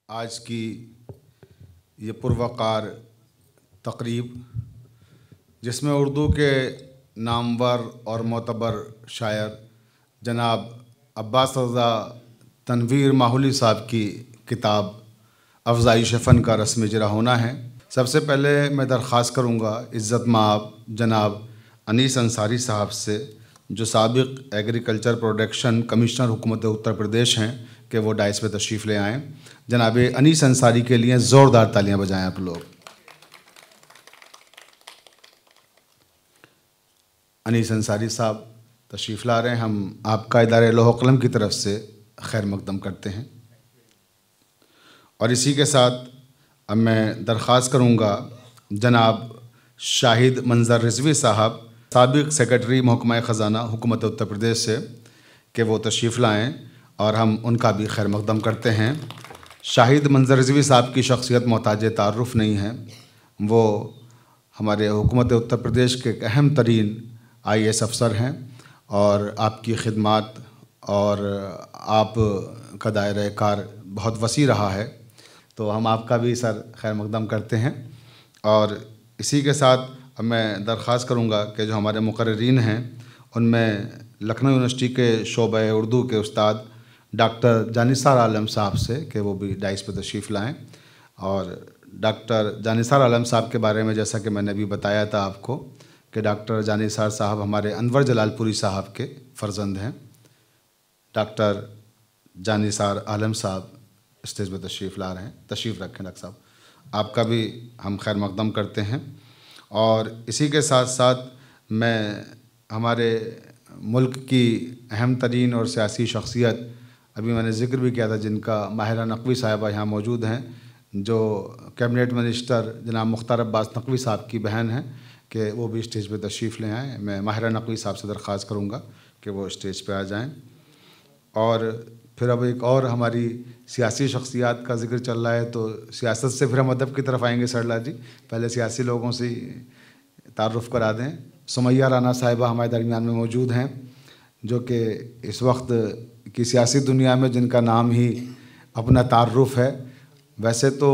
आज की ये पुरवकार तकरीब, जिसमें उर्दू के नामवर और मोतबर शायर जनाब अब्बास रज़ा तनवीर माहुली साहब की किताब अफ़ज़ाइश फ़न का रस्म इजरा होना है। सबसे पहले मैं दरख्वास्त करूँगा इज़्ज़त माब जनाब अनीस अंसारी साहब से, जो साबिक़ एग्रीकल्चर प्रोडक्शन कमिश्नर हुकूमत उत्तर प्रदेश हैं, कि वो डाइस पे तशरीफ़ ले आएँ। जनाब अनीस अंसारी के लिए ज़ोरदार तालियां बजाएं आप लोग। अनीस अंसारी साहब तशरीफ़ ला रहे हैं। हम आपका इदारे लौह कलम की तरफ से खैर मकदम करते हैं। और इसी के साथ अब मैं दरख्वास्त करूँगा जनाब शाहिद मंजर रिजवी साहब, साबिक़ सेक्रेटरी महकमा ख़ज़ाना हुकूमत उत्तर प्रदेश से, कि वो तशरीफ़ लाएँ और हम उनका भी खैर मकदम करते हैं। शाहिद मंजर रिजवी साहब की शख्सियत मोहताज तारुफ़ नहीं है। वो हमारे हुकूमत उत्तर प्रदेश के एक अहम तरीन IAS अफ़सर हैं और आपकी खिदमत और आप का दायरा कार बहुत वसी रहा है, तो हम आपका भी सर खैर मकदम करते हैं। और इसी के साथ अब मैं दरख्वास्त करूँगा कि जो हमारे मुक़र्रिरीन हैं उनमें लखनऊ यूनिवर्सिटी के शोबे उर्दू के उस्ताद डॉक्टर जानिसार आलम साहब से, कि वो भी डाइस पर तशरीफ़ लाएँ। और डॉक्टर जानिसार आलम साहब के बारे में जैसा कि मैंने अभी बताया था आपको कि डॉक्टर जानिसार साहब हमारे अनवर जलालपुरी साहब के फ़र्जंद हैं। डॉक्टर जानिसार आलम साहब स्टेज पर तशरीफ़ ला रहे हैं। तशरीफ़ रखें डॉक्टर साहब, आपका भी हम खैर मकदम करते हैं। और इसी के साथ साथ मैं हमारे मुल्क की अहम तरीन और सियासी शख्सियत, अभी मैंने ज़िक्र भी किया था, जिनका माहिरा नकवी साहिबा यहाँ मौजूद हैं, जो कैबिनेट मिनिस्टर जनाब मुख्तार अब्बास नकवी साहब की बहन हैं, कि वो भी स्टेज पे तशरीफ़ ले आएँ। मैं माहिरा नकवी साहब से दरख्वास्त करूँगा कि वो स्टेज पे आ जाएँ। और फिर अब एक और हमारी सियासी शख्सियात का ज़िक्र चल रहा है, तो सियासत से फिर हम अदब की तरफ आएँगे सरला जी। पहले सियासी लोगों से तारुफ़ करा दें। सुमैया राना साहिबा हमारे दरमियान में मौजूद हैं, जो कि इस वक्त की सियासी दुनिया में जिनका नाम ही अपना तारुफ़ है। वैसे तो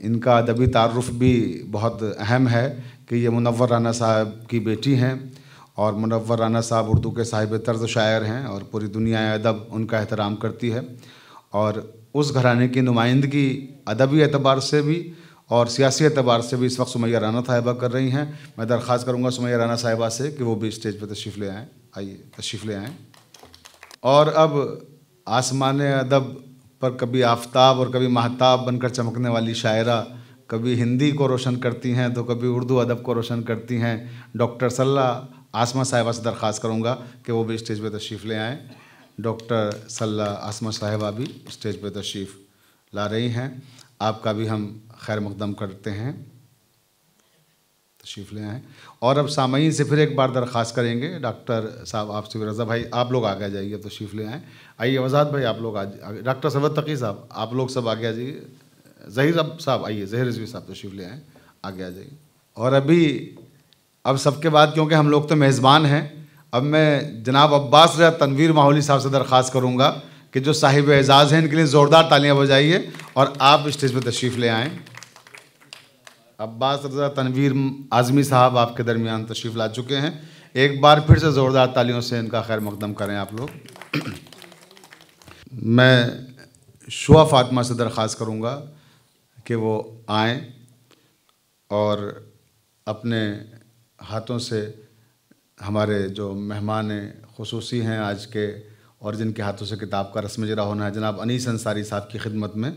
इनका अदबी तारुफ़ भी बहुत अहम है कि ये मुनव्वर राना साहब की बेटी हैं, और मुनव्वर राना साहब उर्दू के साहिब तर्ज शायर हैं और पूरी दुनिया अदब उनका एहतराम करती है। और उस घराने की नुमाइंदगी अदबी एतबार से भी और सियासी एतबार से भी इस वक्त सुमैया राना साहिबा कर रही हैं। मैं दरख्वास्त करूँगा सुमैया राना साहिबा से कि वो भी स्टेज पर तशरीफ़ ले आएँ। आइए तशरीफ़ ले आएँ। और अब आसमान अदब पर कभी आफताब और कभी महताब बनकर चमकने वाली शायरा, कभी हिंदी को रोशन करती हैं तो कभी उर्दू अदब को रोशन करती हैं, डॉक्टर सल्ला आसमा साहिबा से दरख्वास्त करूँगा कि वो भी स्टेज पर तशरीफ़ ले आएँ। डॉक्टर सल्ला आसमा साहिबा भी स्टेज पर तशरीफ़ ला रही हैं। आपका भी हम खैर मकदम करते हैं। तशरीफ़ ले आएँ। और अब सामईन से फिर एक बार दरख्वास्त करेंगे, डॉक्टर साहब आपसे, रज़ा भाई आप लोग आगे आ जाइए, तशरीफ़ ले आएँ। आइए वज़ाहत भाई आप लोग आगे, डॉक्टर सरवत तकी साहब आप लोग सब आगे आ जाइए। ज़हीर साहब आइए, ज़हीर रिजवी साहब तशरीफ़ ले आएँ, आगे आ जाइए। और अभी अब सबके बाद, क्योंकि हम लोग तो मेज़बान हैं, अब मैं जनाब अब्बास रज़ा तनवीर माहुली साहब से दरख्वास्त करूँगा कि जो साहिब एज़ाज़ हैं, इनके लिए ज़ोरदार तालियाँ बजाइए और आप स्टेज पर तशरीफ़ ले आएँ। अब्बास रज़ा तनवीर आज़मी साहब आपके दरमियान तशरीफ़ ला चुके हैं। एक बार फिर से ज़ोरदार तालियों से इनका खैर मकदम करें आप लोग। मैं शुआ फ़ातिमा से दरख्वास्त करूँगा कि वो आएँ और अपने हाथों से हमारे जो मेहमान ख़ुसूसी हैं आज के, और जिनके हाथों से किताब का रस्म इजरा होना है, जनाब अनीस अंसारी साहब की खिदमत में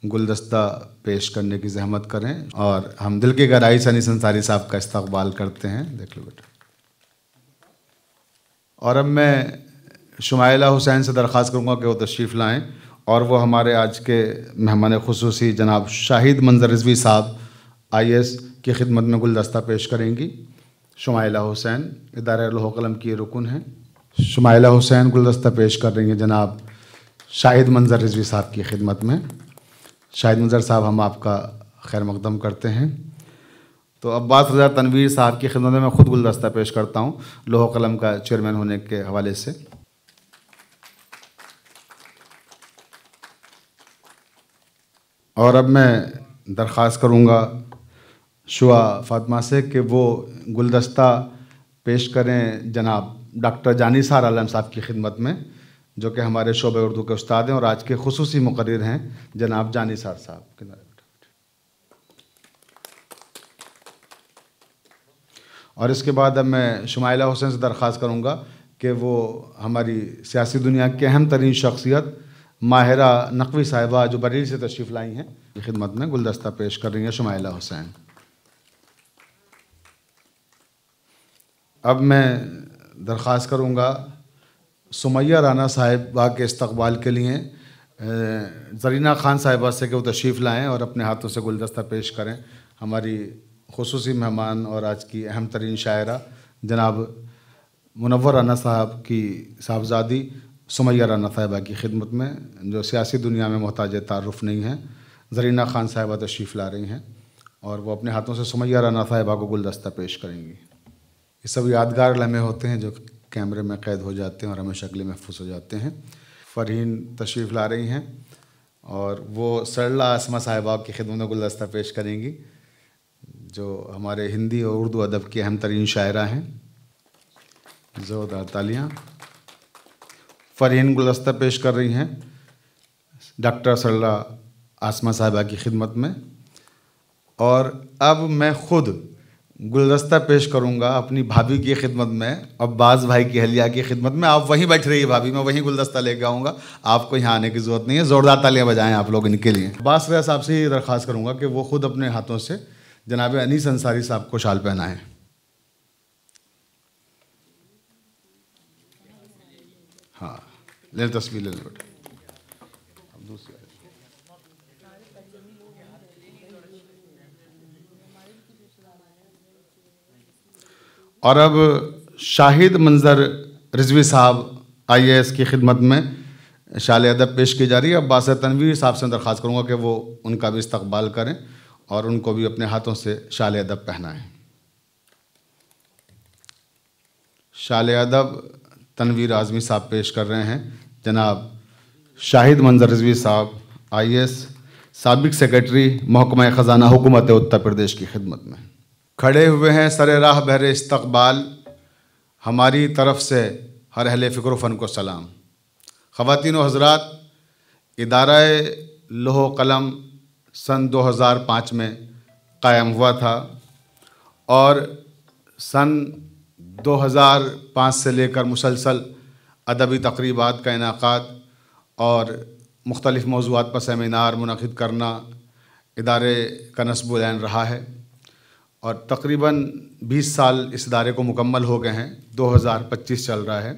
गुलदस्ता पेश करने की ज़हमत करें। और हम दिल की गहराई से अनीस अंसारी साहब का इस्तकबाल करते हैं। देख लो बेटा। और अब मैं शुमाइला हुसैन से दरख्वास्त करूँगा कि वो तशरीफ़ लाएँ और वो हमारे आज के मेहमान ख़ुसूसी जनाब शाहिद मंजर रिजवी साहब IAS की खिदमत में गुलदस्ता पेश करेंगी। शुमाइला हुसैन इदारे लौह कलम की रुकन हैं। शुमाइला हुसैन गुलदस्ता पेश कर रही हैं जनाब शाहिद मंजर रिजवी साहब की खिदमत में। शाहिद मंजर साहब हम आपका खैर मकदम करते हैं। तो अब्बास रज़ा तनवीर साहब की खिदमत में मैं ख़ुद गुलदस्ता पेश करता हूँ, लौह कलम का चेयरमैन होने के हवाले से। और अब मैं दरख्वास्त करूँगा शुआ फातिमा से कि वो गुलदस्ता पेश करें जनाब डॉक्टर जानिसार आलम साहब की खिदमत में, जो कि हमारे शोबे उर्दू के उस्ताद हैं और आज के खुसूसी मुकर्रिर हैं जनाब जानिसार साहब। और इसके बाद अब मैं शुमाइला हुसैन से दरख्वास्त करूँगा कि वो हमारी सियासी दुनिया की अहम तरीन शख्सियत माहिरा नकवी साहिबा जो बरेली से तशरीफ़ लाई हैं की खिदमत में गुलदस्ता पेश कर रही हैं शुमाइला हुसैन। अब मैं दरख्वास्त करूँगा सुमैया राना साहिबा के इस्तकबाल के लिए ज़रीना खान साहिबा से कि वो तशरीफ़ लाएँ और अपने हाथों से गुलदस्ता पेश करें। हमारी खुसूसी मेहमान और आज की अहम तरीन शायरा जनाब मुनव्वर राना साहब की साहबजादी सुमैया राना साहिबा की खिदमत में, जो सियासी दुनिया में मोहताज तारुफ़ नहीं हैं। ज़रीना खान साहिबा तशरीफ़ ला रही हैं और वो अपने हाथों से सुमैया राना साहिबा को गुलदस्ता पेश करेंगी। ये सब यादगार लम्हे होते हैं जो कैमरे में कैद हो जाते हैं और हमें शक्ल महफूज हो जाते हैं। फ़रहीन तशरीफ़ ला रही हैं और वो सरला आसमा साहिबा की खिदमत में गुलदस्ता पेश करेंगी, जो हमारे हिंदी और उर्दू अदब की अहम तरीन शायरा हैं। ज़ोरदार तालियाँ। फ़रहीन गुलदस्ता पेश कर रही हैं डॉक्टर सरला आसमा साहिबा की खिदमत में। और अब मैं ख़ुद गुलदस्ता पेश करूँगा अपनी भाभी की खिदमत में, अब्बास भाई की अहलिया की खिदमत में। आप वहीं बैठ रही भाभी, मैं वहीं गुलदस्ता लेके आऊँगा, आपको यहाँ आने की ज़रूरत नहीं है। ज़ोरदार तालियाँ बजाएं आप लोग इनके लिए। अब्बास रज़ा साहब से ये दरख्वास्त करूँगा कि वो ख़ुद अपने हाथों से जनाब अनीस अंसारी साहब को शाल पहनाएँ। हाँ, ले तस्वीर ले लो बेटा। अब दूसरी और अब शाहिद मंजर रिजवी साहब IAS की खिदमत में शाल अदब पेश की जा रही है। अब्बास तनवीर साहब से दरख्वास्त करूँगा कि वो उनका भी इस्तकबाल करें और उनको भी अपने हाथों से शाल अदब पहनाएं। शाल अदब तनवीर आज़मी साहब पेश कर रहे हैं। जनाब शाहिद मंजर रिजवी साहब IAS साबिक सेक्रेटरी महकमा ख़जाना हुकूमत उत्तर प्रदेश की खिदमत में खड़े हुए हैं। सरे राह बहरे इस्तकबाल हमारी तरफ से हर अहले फ़िक्र फ़न को सलाम। ख़वातीन व हज़रात, इदारा-ए लौह कलम सन 2005 में कायम हुआ था और सन 2005 से लेकर मुसलसल अदबी तक़रीबात का इनाक़ाद और मुख्तलिफ़ मौज़ूआत पर सेमिनार मुनक़िद करना इदारे का नस्ब-ओ-ऐन रहा है और तकरीबन 20 साल इस इदारे को मुकम्मल हो गए हैं। 2025 चल रहा है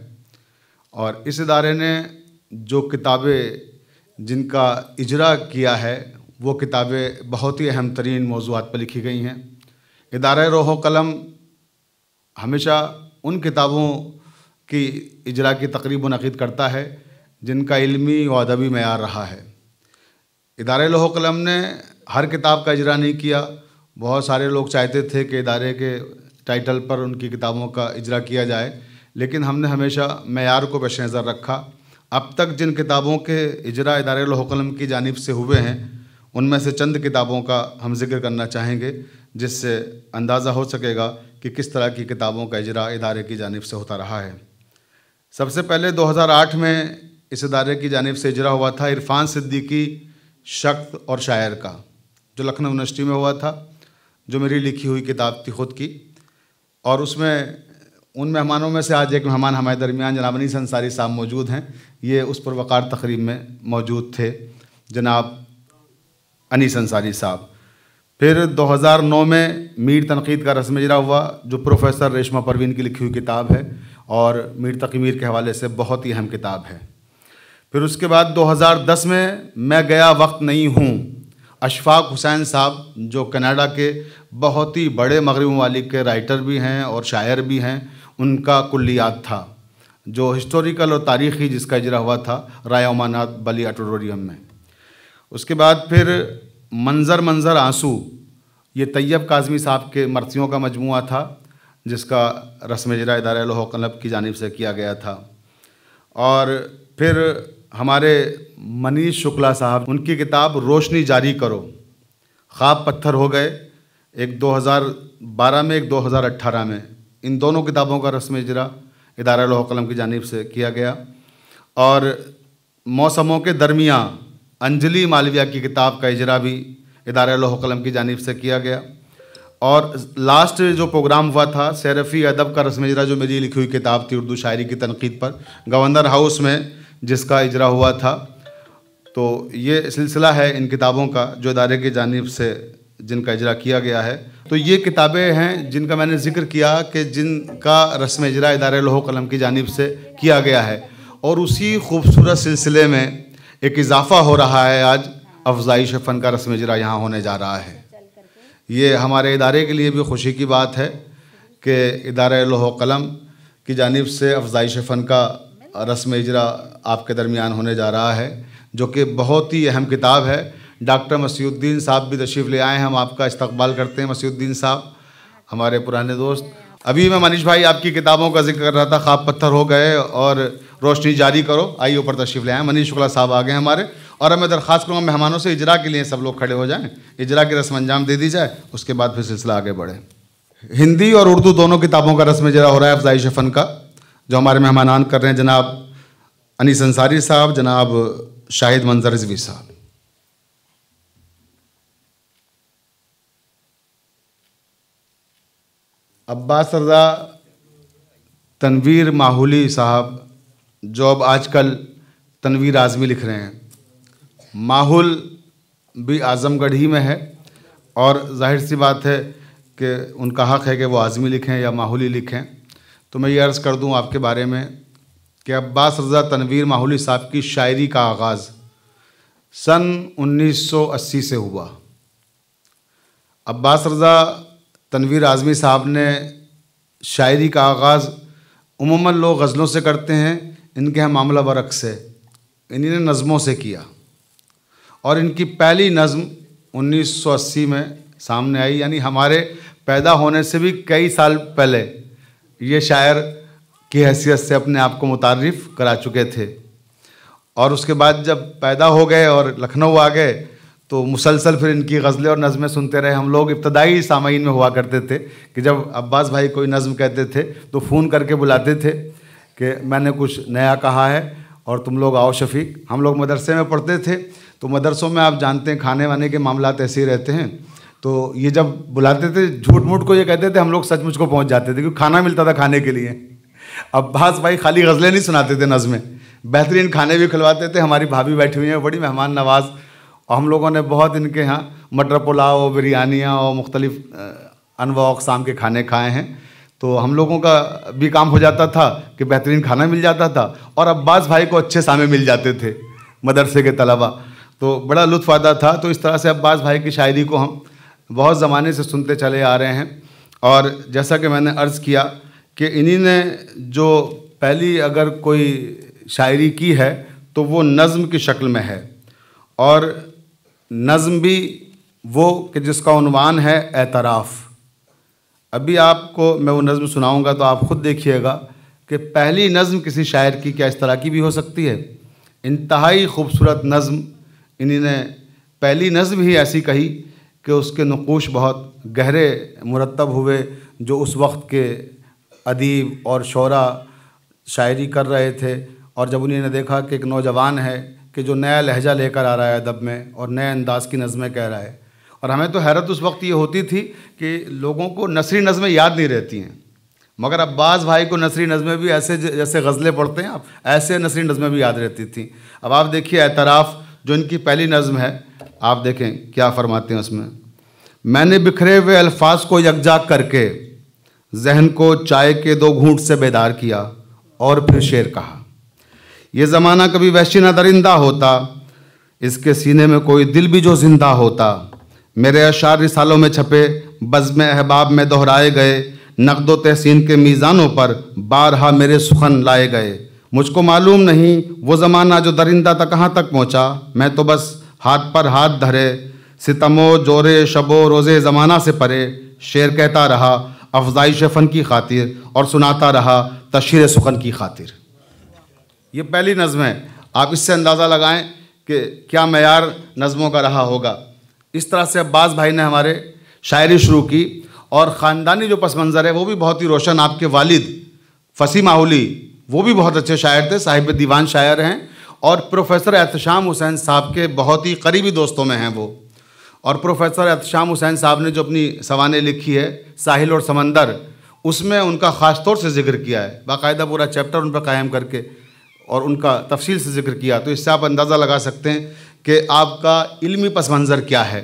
और इस इदारे ने जो किताबें जिनका इजरा किया है वो किताबें बहुत ही अहम तरीन मौज़ूआत पर लिखी गई हैं। इदारा लौह कलम हमेशा उन किताबों की इजरा की तकरीब मुनक़िद करता है जिनका इल्मी व अदबी मेयार रहा है। इदारे लौह कलम ने हर किताब का इजरा नहीं किया। बहुत सारे लोग चाहते थे कि इदारे के टाइटल पर उनकी किताबों का इजरा किया जाए, लेकिन हमने हमेशा मेयार को पेश नज़र रखा। अब तक जिन किताबों के इजरा इदारे लौह कलम की जानिब से हुए हैं उनमें से चंद किताबों का हम जिक्र करना चाहेंगे, जिससे अंदाज़ा हो सकेगा कि किस तरह की किताबों का इजरा इदारे की जानिब से होता रहा है। सबसे पहले 2008 में इस इदारे की जानिब से इजरा हुआ था इरफान सिद्दीकी शख्स और शायर का, जो लखनऊ यूनिवर्सिटी में हुआ था, जो मेरी लिखी हुई किताब थी ख़ुद की। और उसमें उन मेहमानों में से आज एक मेहमान हमारे दरमियान जनाब अनीस अंसारी साहब मौजूद हैं। ये उस पुरवकार तकरीब में मौजूद थे, जनाब अनीस अंसारी साहब। फिर 2009 में मीर तनकीद का रस्म इजरा हुआ, जो प्रोफेसर रेशमा परवीन की लिखी हुई किताब है और मीर तकी मीर के हवाले से बहुत ही अहम किताब है। फिर उसके बाद 2010 में मैं गया वक्त नहीं हूँ, अशफाक हुसैन साहब जो कनाडा के बहुत ही बड़े मगरबी ममालिक के राइटर भी हैं और शायर भी हैं, उनका कुल्लियात था, जो हिस्टोरिकल और तारीख़ी जिसका इजरा हुआ था राय ओमानात बली ऑडिटोरियम में। उसके बाद फिर मंज़र मंज़र आंसू, ये तैयब काज़मी साहब के मर्सियों का मजमूआ था, जिसका रस्म इजरा इदारा लौह कलम की जानिब से किया गया था। और फिर हमारे मनीष शुक्ला साहब, उनकी किताब रोशनी जारी करो, ख्वाब पत्थर हो गए, एक 2012 में, एक 2018 में, इन दोनों किताबों का रस्म इजरा इदारा लौह कलम की जानिब से किया गया। और मौसमों के दरमियाँ अंजलि मालविया की किताब का इजरा भी इदारा लौह कलम की जानिब से किया गया। और लास्ट जो प्रोग्राम हुआ था सैरफ़ी अदब का रस्म इजरा, जो मेरी लिखी हुई किताब थी उर्दू शायरी की तनकीद पर, गवर्नर हाउस में जिसका इजरा हुआ था। तो ये सिलसिला है इन किताबों का जो इदारे की जानिब से जिनका इजरा किया गया है। तो ये किताबें हैं जिनका मैंने ज़िक्र किया कि जिनका रस्म इजरा इदारे लौह कलम की जानिब से किया गया है। और उसी खूबसूरत सिलसिले में एक इजाफ़ा हो रहा है, आज अफज़ाइश फ़न का रस्म इजरा यहाँ होने जा रहा है। ये हमारे इदारे के लिए भी खुशी की बात है कि इदारा लौह कलम की जानिब से अफज़ाइश फ़न का रस्म इजरा आपके दरमियान होने जा रहा है, जो कि बहुत ही अहम किताब है। डॉक्टर मसीहुद्दीन साहब भी तशरीफ़ ले आए हैं, हम आपका इस्तकबाल करते हैं। मसीहुद्दीन साहब हमारे पुराने दोस्त। अभी मैं मनीष भाई आपकी किताबों का जिक्र कर रहा था, ख्वाब पत्थर हो गए और रोशनी जारी करो, आइए ऊपर तशरीफ़ ले आए। मनीष शुक्ला साहब आ गए हमारे। और अब मैं दरख्वास्त करूँगा मेहमानों से इजरा के लिए सब लोग खड़े हो जाएँ, इजरा की रस्म अंजाम दे दी जाए, उसके बाद फिर सिलसिला आगे बढ़े। हिंदी और उर्दू दोनों किताबों का रस्म इजरा हो रहा है अफज़ाइश फ़न का। जो हमारे मेहमान कर रहे हैं जनाब अनीस अंसारी साहब, जनाब शाहिद मंजर रिजवी साहब। अब्बास रज़ा तनवीर माहौली साहब, जो अब आजकल तनवीर आज़मी लिख रहे हैं। माहौल भी आज़मगढ़ ही में है और जाहिर सी बात है कि उनका हक़ है कि वो आज़मी लिखें या माहौली लिखें। तो मैं ये अर्ज़ कर दूं आपके बारे में कि अब्बास रज़ा तनवीर माहौली साहब की शायरी का आगाज़ सन 1980 से हुआ। अब्बास रज़ा तनवीर आज़मी साहब ने शायरी का आगाज़ उमूमन लोग गज़लों से करते हैं, इनके यहाँ मामला बरक्स है, इन्हीं ने नज़मों से किया। और इनकी पहली नज़म 1980 में सामने आई, यानी हमारे पैदा होने से भी कई साल पहले ये शायर की हैसियत से अपने आप को मुतारिफ़ करा चुके थे। और उसके बाद जब पैदा हो गए और लखनऊ आ गए तो मुसलसल फिर इनकी गज़लें और नज़में सुनते रहे हम लोग। इब्तदाई सामाईन में हुआ करते थे कि जब अब्बास भाई कोई नज़म कहते थे तो फ़ोन करके बुलाते थे कि मैंने कुछ नया कहा है और तुम लोग आओ शफ़ीक। हम लोग मदरसे में पढ़ते थे तो मदरसों में आप जानते हैं खाने वाने के मामलात ऐसे ही रहते हैं। तो ये जब बुलाते थे झूठ मूठ को ये कहते थे, हम लोग सचमुच को पहुंच जाते थे क्योंकि खाना मिलता था खाने के लिए। अब्बास भाई खाली गज़लें नहीं सुनाते थे, नज़में, बेहतरीन खाने भी खिलवाते थे। हमारी भाभी बैठी हुई हैं, बड़ी मेहमान नवाज, और हम लोगों ने बहुत इनके यहाँ मटर पुलाव, बिरयानियाँ और मुख्तलिफ़ अनवा अक़साम के खाने खाए हैं। तो हम लोगों का भी काम हो जाता था कि बेहतरीन खाना मिल जाता था और अब्बास भाई को अच्छे सामे मिल जाते थे मदरसे के तलबा, तो बड़ा लुत्फ़ आता था। तो इस तरह से अब्बास भाई की शायरी को हम बहुत ज़माने से सुनते चले आ रहे हैं। और जैसा कि मैंने अर्ज़ किया कि इन्हीं ने जो पहली अगर कोई शायरी की है तो वो नज़्म की शक्ल में है, और नज़्म भी वो कि जिसका उन्वान है एतराफ़। अभी आपको मैं वो नज़्म सुनाऊंगा तो आप ख़ुद देखिएगा कि पहली नज़्म किसी शायर की क्या इस तरह की भी हो सकती है। इंतहाई खूबसूरत नज़्म इन्हीं ने, पहली नज़्म ही ऐसी कही कि उसके नक़ूश बहुत गहरे मुरतब हुए। जो उस वक्त के अदीब और शोरा शायरी कर रहे थे, और जब उन्होंने देखा कि एक नौजवान है कि जो नया लहजा लेकर आ रहा है अदब में और नए अंदाज़ की नज़में कह रहा है। और हमें तो हैरत उस वक्त ये होती थी कि लोगों को नसरी नज़में याद नहीं रहती हैं, मगर अब्बास भाई को नसरी नज़में भी ऐसे जैसे गज़लें पढ़ते हैं आप, ऐसे नसरी नज़में भी याद रहती थी। अब आप देखिए एतराफ़ जो इनकी पहली नज़म है, आप देखें क्या फ़रमाते हैं उसमें। मैंने बिखरे हुए अल्फाज को यकजा करके जहन को चाय के 2 घूंट से बेदार किया और फिर शेर कहा। ये ज़माना कभी वहशी न दरिंदा होता, इसके सीने में कोई दिल भी जो जिंदा होता। मेरे अशार रिसालों में छपे, बज़्म अहबाब में दोहराए गए, नक़्दो तहसीन के मीज़ानों पर बारहा मेरे सुखन लाए गए। मुझको मालूम नहीं वो ज़माना जो दरिंदा तक कहाँ तक पहुँचा। मैं तो बस हाथ पर हाथ धरे, सितमो जोरे शबो रोज़े ज़माना से परे, शेर कहता रहा अफ़ज़ाइश फ़न की खातिर और सुनाता रहा तशहीर सुखन की खातिर। ये पहली नज़म है। आप इससे अंदाज़ा लगाएं कि क्या मयार नज़मों का रहा होगा। इस तरह से अब्बास भाई ने हमारे शायरी शुरू की और ख़ानदानी जो पस मंज़र है वो भी बहुत ही रोशन। आपके वालिद फसी माहौली वो भी बहुत अच्छे शायर थे, साहिब दीवान शायर हैं और प्रोफेसर एहतशाम हुसैन साहब के बहुत ही करीबी दोस्तों में हैं वो। और प्रोफेसर एहतशाम हुसैन साहब ने जो अपनी सवानें लिखी है साहिल और समंदर, उसमें उनका ख़ास तौर से जिक्र किया है, बाकायदा पूरा चैप्टर उन पर कायम करके और उनका तफसील से जिक्र किया। तो इससे आप अंदाज़ा लगा सकते हैं कि आपका इल्मी पस मंज़र क्या है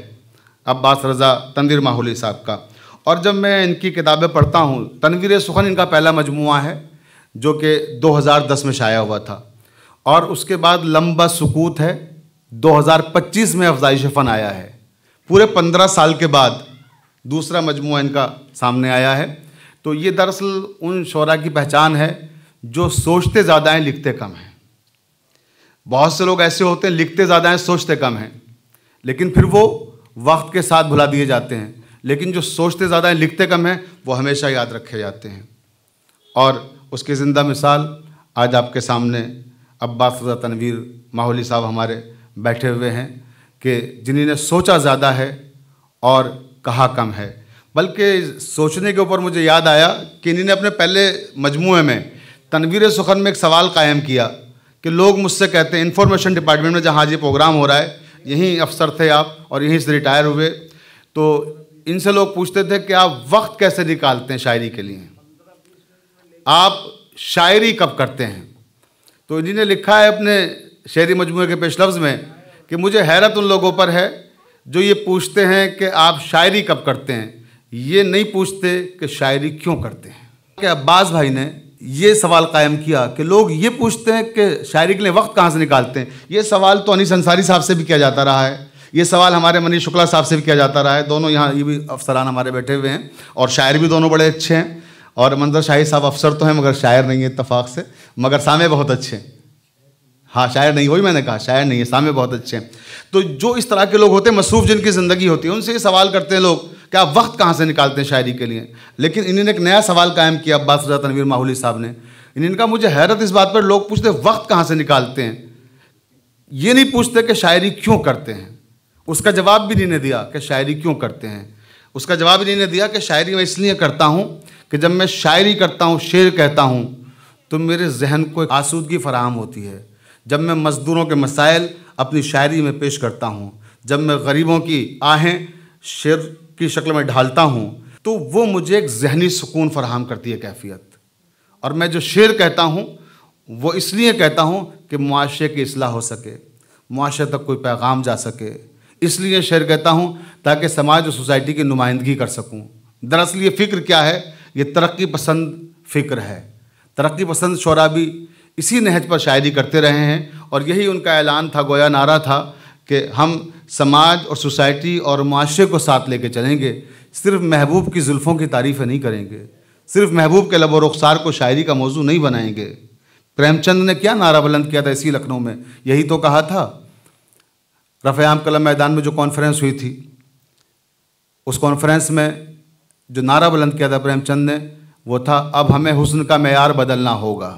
अब्बास रज़ा तनवीर माहौली साहब का। और जब मैं इनकी किताबें पढ़ता हूँ, तनवीर सुखन इनका पहला मजमुआ है जो कि 2010 में शाया हुआ था, और उसके बाद लंबा सुकूत है 2025 में अफ़ज़ाइश फ़न आया है। पूरे 15 साल के बाद दूसरा मजमुआ इनका सामने आया है। तो ये दरअसल उन शोरा की पहचान है जो सोचते ज़्यादा हैं लिखते कम हैं। बहुत से लोग ऐसे होते हैं लिखते ज़्यादा हैं सोचते कम हैं, लेकिन फिर वो वक्त के साथ भुला दिए जाते हैं। लेकिन जो सोचते ज़्यादा हैं लिखते कम हैं वो हमेशा याद रखे जाते हैं। और उसकी ज़िंदा मिसाल आज आपके सामने अब्बास रज़ा तनवीर माहौली साहब हमारे बैठे हुए हैं कि जिन्होंने सोचा ज़्यादा है और कहा कम है। बल्कि सोचने के ऊपर मुझे याद आया कि इन्होंने अपने पहले मजमूए में तनवीर सुखन में एक सवाल कायम किया कि लोग मुझसे कहते हैं, इंफॉर्मेशन डिपार्टमेंट में जहाँ ये प्रोग्राम हो रहा है यहीं अफसर थे आप और यहीं से रिटायर हुए, तो इनसे लोग पूछते थे कि आप वक्त कैसे निकालते हैं शायरी के लिए, आप शायरी कब करते हैं। तो इन्होंने लिखा है अपने शेरी मजमूए के पेश लफ्ज़ में कि मुझे हैरत उन लोगों पर है जो ये पूछते हैं कि आप शायरी कब करते हैं, ये नहीं पूछते कि शायरी क्यों करते हैं। कि अब्बास भाई ने ये सवाल कायम किया कि लोग ये पूछते हैं कि शायरी के लिए वक्त कहाँ से निकालते हैं। ये सवाल तो अनीस अंसारी साहब से भी किया जाता रहा है, ये सवाल हमारे मनीष शुक्ला साहब से भी किया जाता रहा है। दोनों यहाँ ये भी अफसरान हमारे बैठे हुए हैं और शायर भी दोनों बड़े अच्छे हैं। और मंजर शाही साहब अफसर तो हैं मगर शायर नहीं है इत्तफाक से, मगर सामे बहुत अच्छे हैं। हाँ शायर नहीं, वही मैंने कहा शायर नहीं है, सामे बहुत अच्छे हैं। तो जो इस तरह के लोग होते हैं मसरूफ़ जिनकी ज़िंदगी होती है, उनसे ये सवाल करते हैं लोग कि आप वक्त कहाँ से निकालते हैं शायरी के लिए। लेकिन इन्होंने एक नया सवाल कायम किया अब्बास रज़ा तनवीर माहौली साहब ने। इन्होंने कहा मुझे हैरत इस बात पर लोग पूछते वक्त कहाँ से निकालते हैं, ये नहीं पूछते कि शायरी क्यों करते हैं। उसका जवाब भी इन्होंने दिया कि शायरी क्यों करते हैं। उसका जवाब इन्होंने दिया कि शायरी मैं इसलिए करता हूँ कि जब मैं शायरी करता हूँ, शेर कहता हूँ, तो मेरे जहन को आसूदगी फराहम होती है। जब मैं मज़दूरों के मसाइल अपनी शायरी में पेश करता हूँ, जब मैं गरीबों की आहें शेर की शक्ल में ढालता हूँ, तो वो मुझे एक ज़हनी सुकून फराहम करती है कैफियत। और मैं जो शेर कहता हूँ वो इसलिए कहता हूँ कि मुआशरे की इस्लाह हो सके, मुआशरे तक कोई पैगाम जा सके, इसलिए शेर कहता हूँ ताकि समाज और सोसाइटी की नुमाइंदगी कर सकूँ। दरअसल ये फ़िक्र क्या है, ये तरक्की पसंद फ़िक्र है। तरक्की पसंद शोरा भी इसी नहज पर शायरी करते रहे हैं और यही उनका ऐलान था, गोया नारा था कि हम समाज और सोसाइटी और मुआशरे को साथ लेके चलेंगे। सिर्फ महबूब की जुल्फ़ों की तारीफ़ें नहीं करेंगे, सिर्फ महबूब के लब व रुखसार को शायरी का मौजू नहीं बनाएंगे। प्रेमचंद ने क्या नारा बुलंद किया था इसी लखनऊ में, यही तो कहा था। रफ़े-ए-आम कलम मैदान में जो कॉन्फ्रेंस हुई थी, उस कॉन्फ्रेंस में जो नारा बुलंद किया था प्रेमचंद ने, वो था अब हमें हुस्न का मेयार बदलना होगा।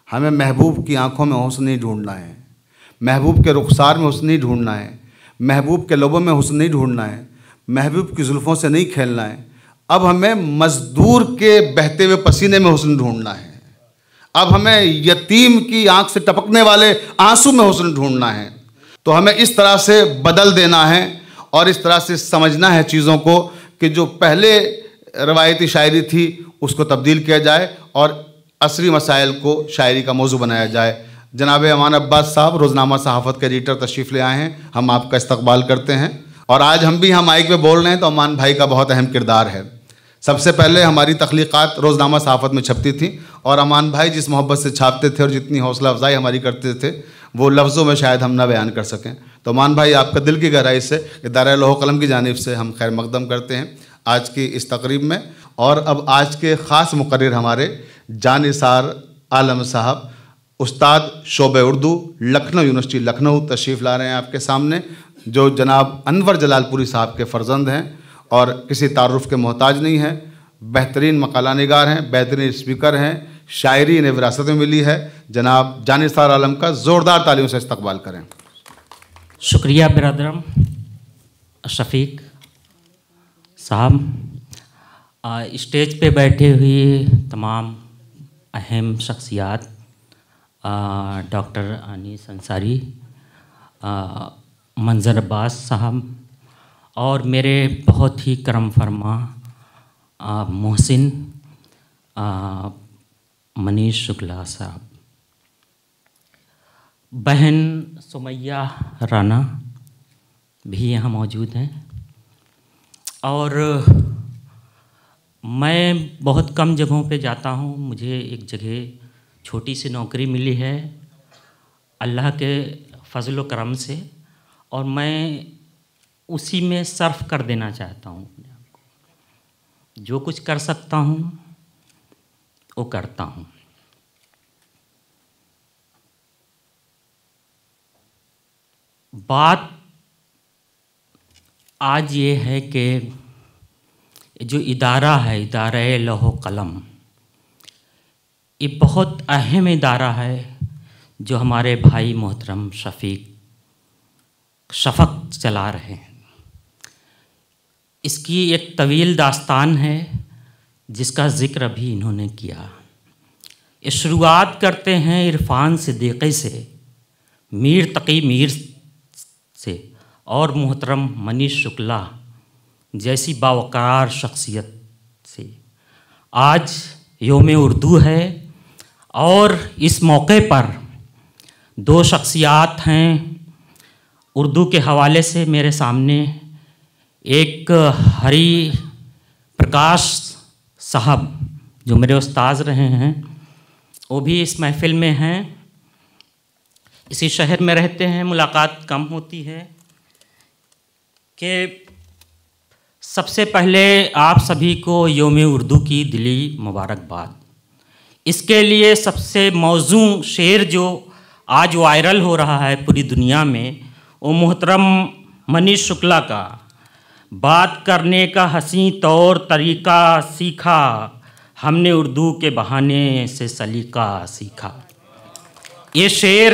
हमें महबूब की आंखों में हुस्न नहीं ढूंढना है, महबूब के रुखसार में हुस्न नहीं ढूंढना है, महबूब के लबों में हुस्न नहीं ढूंढना है, महबूब की जुल्फ़ों से नहीं खेलना है। अब हमें मज़दूर के बहते हुए पसीने में हुस्न ढूंढना है। अब हमें यतीम की आंख से टपकने वाले आंसू में हुस्न ढूंढना है। तो हमें इस तरह से बदल देना है और इस तरह से समझना है चीज़ों को कि जो पहले रवायती शायरी थी उसको तब्दील किया जाए और असरी मसाइल को शायरी का मौजू बनाया जाए। जनाब अमान अब्बास साहब रोज़नामा सहाफ़त के एडिटर तशरीफ़ ले आए हैं, हम आपका इस्तकबाल करते हैं। और आज हम भी हम माइक पे बोल रहे हैं तो अमान भाई का बहुत अहम किरदार है। सबसे पहले हमारी तख्लीक़ात रोज़नामा सहाफ़त में छपती थी और अमान भाई जिस मोहब्बत से छापते थे और जितनी हौसला अफजाई हमारी करते थे वो लफ्ज़ों में शायद हम ना बयान कर सकें। तो अमान भाई आपका दिल की गहराई से इदारा लौह कलम की जानिब से हम खैर मकदम करते हैं आज की इस तकरीब में। और अब आज के ख़ास मुक़र्रिर हमारे जानिसार आलम साहब, उस्ताद शोबे उर्दू, लखनऊ यूनिवर्सिटी लखनऊ तशरीफ़ ला रहे हैं आपके सामने, जो जनाब अनवर जलालपुरी साहब के फ़र्जंद हैं और किसी तारुफ़ के मोहताज नहीं हैं। बेहतरीन मकाला निगार हैं, बेहतरीन स्पीकर हैं, शायरी इन्हें विरासत में मिली है। जनाब जानिसार आलम का ज़ोरदार तालियों से इस्तकबाल करें। शुक्रिया बिरादरम शफीक साहब, स्टेज पे बैठे हुए तमाम अहम शख्सियात, डॉक्टर अनीस अंसारी, मंजर अब्बास साहब और मेरे बहुत ही करम फरमा मोहसिन मनीष शुक्ला साहब, बहन सुमैया राना भी यहाँ मौजूद हैं। और मैं बहुत कम जगहों पे जाता हूँ, मुझे एक जगह छोटी सी नौकरी मिली है अल्लाह के फजल व करम से, और मैं उसी में सर्फ कर देना चाहता हूँ अपने आप को। जो कुछ कर सकता हूँ वो करता हूँ। बात आज ये है कि जो इदारा है, इदारा लौह कलम, ये बहुत अहम इदारा है जो हमारे भाई मोहतरम शफ़क़ चला रहे हैं। इसकी एक तवील दास्तान है जिसका ज़िक्र अभी इन्होंने किया। ये शुरुआत करते हैं इरफ़ान सिद्दीक़ी से, मीर तक़ी मीर से और मोहतरम मनीष शुक्ला जैसी बावक़ार शख्सियत से। आज योम उर्दू है और इस मौके पर दो शख्सियात हैं उर्दू के हवाले से मेरे सामने। एक हरी प्रकाश साहब जो मेरे उस्ताद रहे हैं, वो भी इस महफ़िल में हैं, इसी शहर में रहते हैं, मुलाकात कम होती है। कि सबसे पहले आप सभी को योम उर्दू की दिली मुबारकबाद। इसके लिए सबसे मौजूद शेर जो आज वायरल हो रहा है पूरी दुनिया में, वो मोहतरम मनीष शुक्ला का, बात करने का हसीं तौर तरीक़ा सीखा हमने उर्दू के बहाने से सलीका सीखा। ये शेर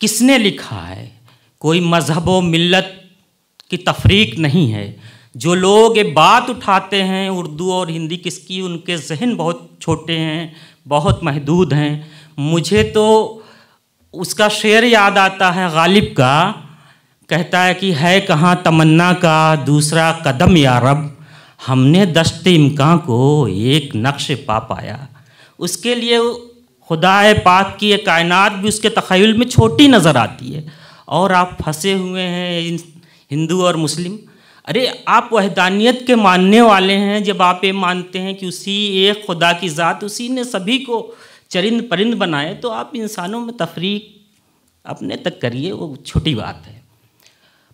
किसने लिखा है? कोई मज़हब व मिल्लत की तफरीक नहीं है। जो लोग ये बात उठाते हैं उर्दू और हिंदी किसकी, उनके जहन बहुत छोटे हैं, बहुत महदूद हैं। मुझे तो उसका शेर याद आता है गालिब का, कहता है कि है कहाँ तमन्ना का दूसरा कदम या रब, हमने दश्त इम्कान को एक नक्श पा पाया। उसके लिए खुदाए पाक की ये कायनात भी उसके तख़य्युल में छोटी नज़र आती है, और आप फंसे हुए हैं हिंदू और मुस्लिम। अरे आप वहदानियत के मानने वाले हैं, जब आप ये मानते हैं कि उसी एक खुदा की ज़ात, उसी ने सभी को चरिंद परिंद बनाए, तो आप इंसानों में तफरीक अपने तक करिए, वो छोटी बात है।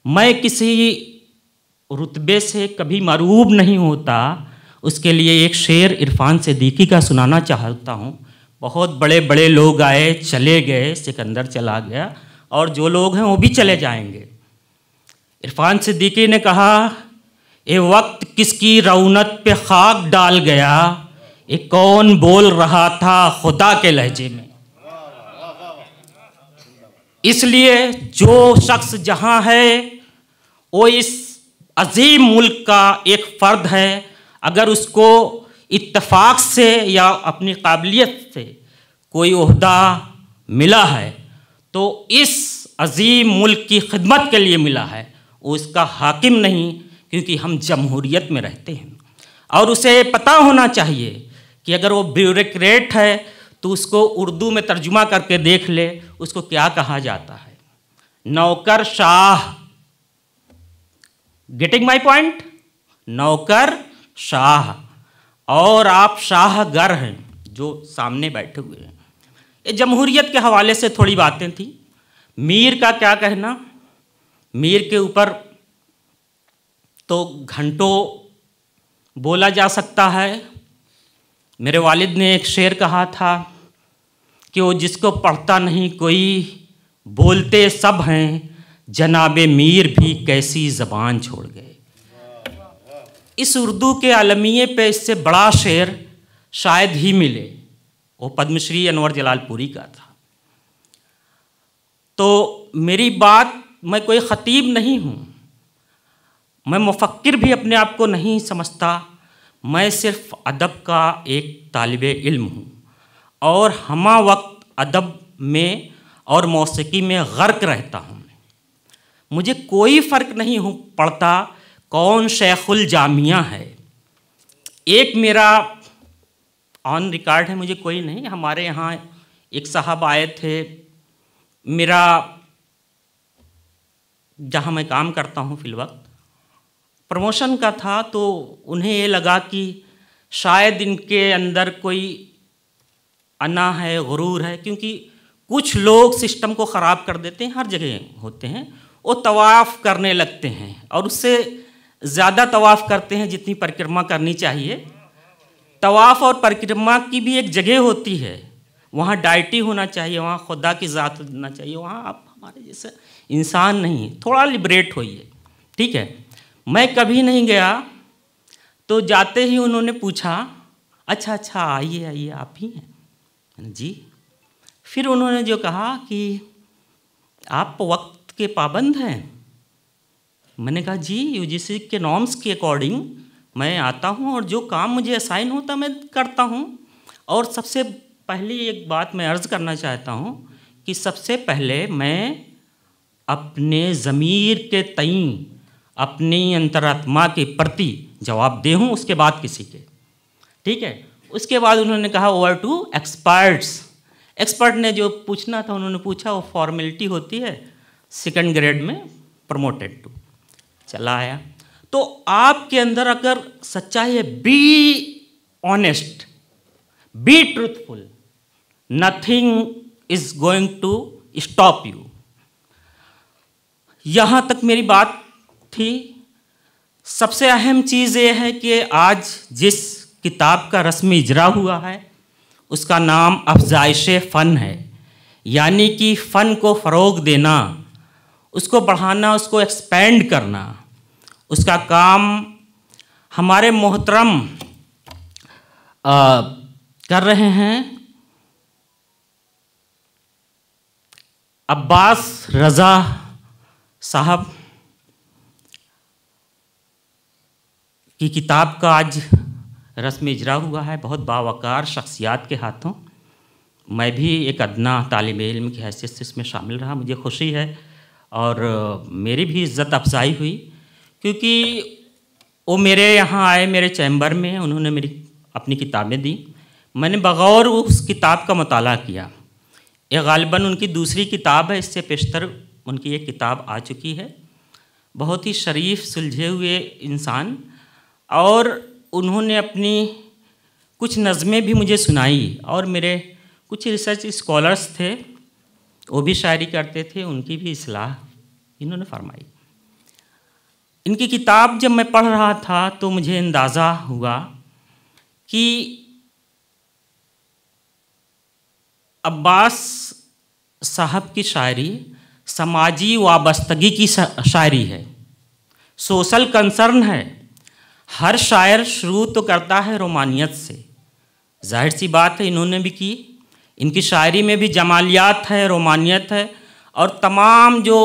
मैं किसी रुतबे से कभी मरूब नहीं होता, उसके लिए एक शेर इरफ़ान सिद्दीक़ी का सुनाना चाहता हूँ। बहुत बड़े बड़े लोग आए चले गए, सिकंदर चला गया, और जो लोग हैं वो भी चले जाएंगे। इरफ़ान सिद्दीक़ी ने कहा, ए वक्त किसकी रौनक पे खाक डाल गया, ये कौन बोल रहा था खुदा के लहजे में। इसलिए जो शख्स जहाँ है वो इस अजीम मुल्क का एक फ़र्द है। अगर उसको इत्तेफाक से या अपनी काबिलियत से कोई ओहदा मिला है तो इस अजीम मुल्क की खिदमत के लिए मिला है, वो इसका हाकिम नहीं, क्योंकि हम जमहूरियत में रहते हैं। और उसे पता होना चाहिए कि अगर वो ब्यूरोक्रेट है तो उसको उर्दू में तर्जुमा करके देख ले, उसको क्या कहा जाता है। नौकर शाह, गेटिंग माई पॉइंट, नौकर शाह, और आप शाहगर हैं जो सामने बैठे हुए हैं। ये जमहूरियत के हवाले से थोड़ी बातें थी। मीर का क्या कहना, मीर के ऊपर तो घंटों बोला जा सकता है। मेरे वालिद ने एक शेर कहा था कि वो जिसको पढ़ता नहीं कोई बोलते सब हैं, जनाबे मीर भी कैसी ज़बान छोड़ गए। इस उर्दू के आलमिये पे इससे बड़ा शेर शायद ही मिले। वो पद्मश्री अनवर जलालपुरी का था। तो मेरी बात, मैं कोई ख़तीब नहीं हूँ, मैं मुफ़क्किर भी अपने आप को नहीं समझता, मैं सिर्फ़ अदब का एक तालिबे इल्म हूँ और हमा वक्त अदब में और मौसीकी में गर्क रहता हूँ। मुझे कोई फ़र्क नहीं पड़ता कौन शेखुल जामिया है। एक मेरा ऑन रिकॉर्ड है, मुझे कोई नहीं, हमारे यहाँ एक साहब आए थे, मेरा जहाँ मैं काम करता हूँ फिलवक्त प्रमोशन का था, तो उन्हें ये लगा कि शायद इनके अंदर कोई अना है, गुरूर है, क्योंकि कुछ लोग सिस्टम को ख़राब कर देते हैं, हर जगह होते हैं, वो तवाफ़ करने लगते हैं और उससे ज़्यादा तवाफ़ करते हैं जितनी परिक्रमा करनी चाहिए। तवाफ़ और परिक्रमा की भी एक जगह होती है, वहाँ डाइटी होना चाहिए, वहाँ खुदा की ज़ात होना चाहिए, वहाँ आप हमारे जैसे इंसान नहीं, थोड़ा लिबरेट होइए, ठीक है। मैं कभी नहीं गया, तो जाते ही उन्होंने पूछा, अच्छा आइए आइए, आप ही हैं जी। फिर उन्होंने जो कहा कि आप वक्त के पाबंद हैं। मैंने कहा जी, यूजीसी के नॉर्म्स के अकॉर्डिंग मैं आता हूँ और जो काम मुझे असाइन होता मैं करता हूँ। और सबसे पहली एक बात मैं अर्ज़ करना चाहता हूँ कि सबसे पहले मैं अपने ज़मीर के तईं, अपनी अंतरात्मा के प्रति जवाबदेह हूँ, उसके बाद किसी के, ठीक है। उसके बाद उन्होंने कहा ओवर टू एक्सपर्ट्स। एक्सपर्ट ने जो पूछना था उन्होंने पूछा, वो फॉर्मेलिटी होती है, सेकंड ग्रेड में प्रमोटेड टू, चला आया। तो आपके अंदर अगर सच्चाई है, be honest, be truthful, nothing is going to stop you. यहाँ तक मेरी बात थी। सबसे अहम चीज़ ये है कि आज जिस किताब का रस्मी इजरा हुआ है उसका नाम अफ़ज़ाइश फ़न है, यानी कि फ़न को फ़रोग़ देना, उसको बढ़ाना, उसको एक्सपेंड करना, उसका काम हमारे मोहतरम कर रहे हैं। अब्बास रज़ा साहब की किताब का आज रस्म इजरा हुआ है, बहुत बावकार शख्सियात के हाथों। मैं भी एक अदना तालिब इल्म की हैसियत से इसमें शामिल रहा, मुझे खुशी है और मेरी भी इज़्ज़त अफजाई हुई, क्योंकि वो मेरे यहाँ आए, मेरे चैम्बर में, उन्होंने मेरी अपनी किताबें दी, मैंने बग़ौर उस किताब का मुताला किया। ये ग़ालिबन उनकी दूसरी किताब है, इससे पेशतर उनकी एक किताब आ चुकी है। बहुत ही शरीफ सुलझे हुए इंसान, और उन्होंने अपनी कुछ नज़में भी मुझे सुनाई, और मेरे कुछ रिसर्च स्कॉलर्स थे, वो भी शायरी करते थे, उनकी भी इस्लाह इन्होंने फरमाई। इनकी किताब जब मैं पढ़ रहा था तो मुझे अंदाज़ा हुआ कि अब्बास साहब की शायरी समाजी वाबस्तगी की शायरी है, सोशल कंसर्न है। हर शायर शुरू तो करता है रोमानियत से, जाहिर सी बात है इन्होंने भी की, इनकी शायरी में भी जमालियात है, रोमानियत है, और तमाम जो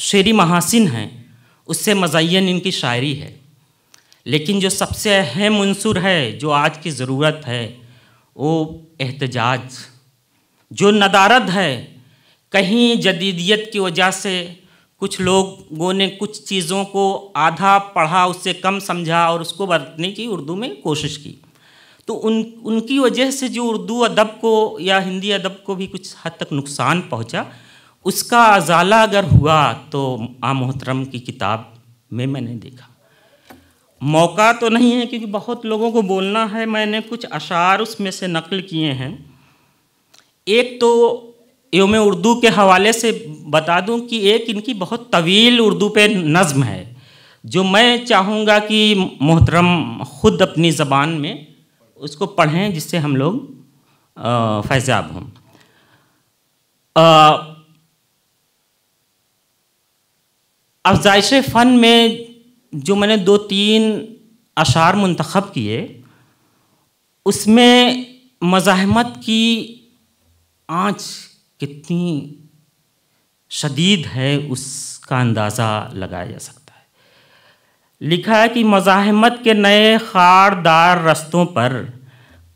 शेरी महासिन हैं उससे मज़य्यन इनकी शायरी है। लेकिन जो सबसे अहम उन्सुर है, जो आज की ज़रूरत है, वो एहतजाज, जो नदारद है। कहीं जदीदियत की वजह से कुछ लोगों ने कुछ चीज़ों को आधा पढ़ा, उससे कम समझा और उसको बरतने की उर्दू में कोशिश की, तो उनकी वजह से जो उर्दू अदब को या हिंदी अदब को भी कुछ हद तक नुकसान पहुंचा, उसका अजाला अगर हुआ तो आ मोहतरम की किताब में मैंने देखा। मौका तो नहीं है क्योंकि बहुत लोगों को बोलना है, मैंने कुछ अशार उसमें से नकल किए हैं। एक तो यौम उर्दू के हवाले से बता दूं कि एक इनकी बहुत तवील उर्दू पे नज़्म है, जो मैं चाहूँगा कि मोहतरम ख़ुद अपनी ज़बान में उसको पढ़ें, जिससे हम लोग फैज़याब हों। अफ़ज़ाइश फ़न में जो मैंने 2-3 अशार मुंतखब किए, उसमें मज़ाहमत की आँच कितनी शदीद है उसका अंदाज़ा लगाया जा सकता है। लिखा है कि मज़ाहमत के नए खारदार रस्तों पर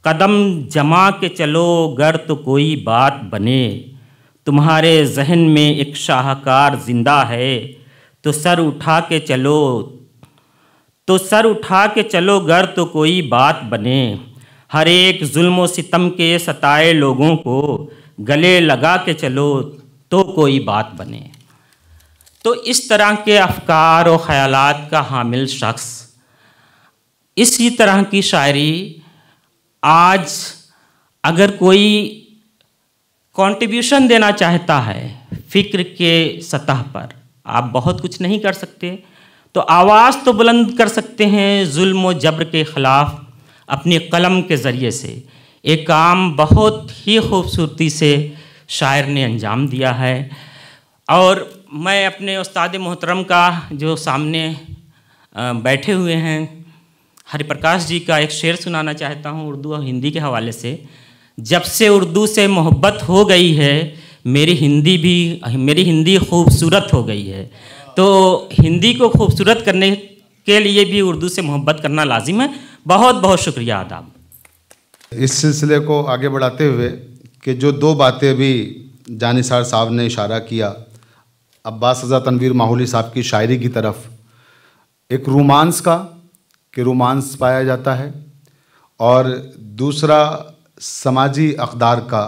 कदम जमा के चलो, गर तो कोई बात बने। तुम्हारे जहन में एक शाहकार जिंदा है, तो सर उठा के चलो, गर तो कोई बात बने। हर एक जुल्म व सितम के सताए लोगों को गले लगा के चलो, तो कोई बात बने। तो इस तरह के अफकार और ख़यालात का हामिल शख्स इसी तरह की शायरी आज अगर कोई कंट्रीब्यूशन देना चाहता है फ़िक्र के सतह पर, आप बहुत कुछ नहीं कर सकते तो आवाज़ तो बुलंद कर सकते हैं जुल्म व जबर के ख़िलाफ़ अपनी कलम के ज़रिए से। एक काम बहुत ही खूबसूरती से शायर ने अंजाम दिया है। और मैं अपने उस्ताद मोहतरम का जो सामने बैठे हुए हैं हरिप्रकाश जी का एक शेर सुनाना चाहता हूँ उर्दू और हिंदी के हवाले से। जब से उर्दू से मोहब्बत हो गई है, मेरी हिंदी खूबसूरत हो गई है। तो हिंदी को खूबसूरत करने के लिए भी उर्दू से मोहब्बत करना लाजिम है। बहुत बहुत शुक्रिया, आदाब। इस सिलसिले को आगे बढ़ाते हुए कि जो दो बातें भी जानिसार साहब ने इशारा किया, अब्बास रज़ा तनवीर माहौली साहब की शायरी की तरफ, एक रोमांस का कि रोमांस पाया जाता है, और दूसरा समाजी अक़दार का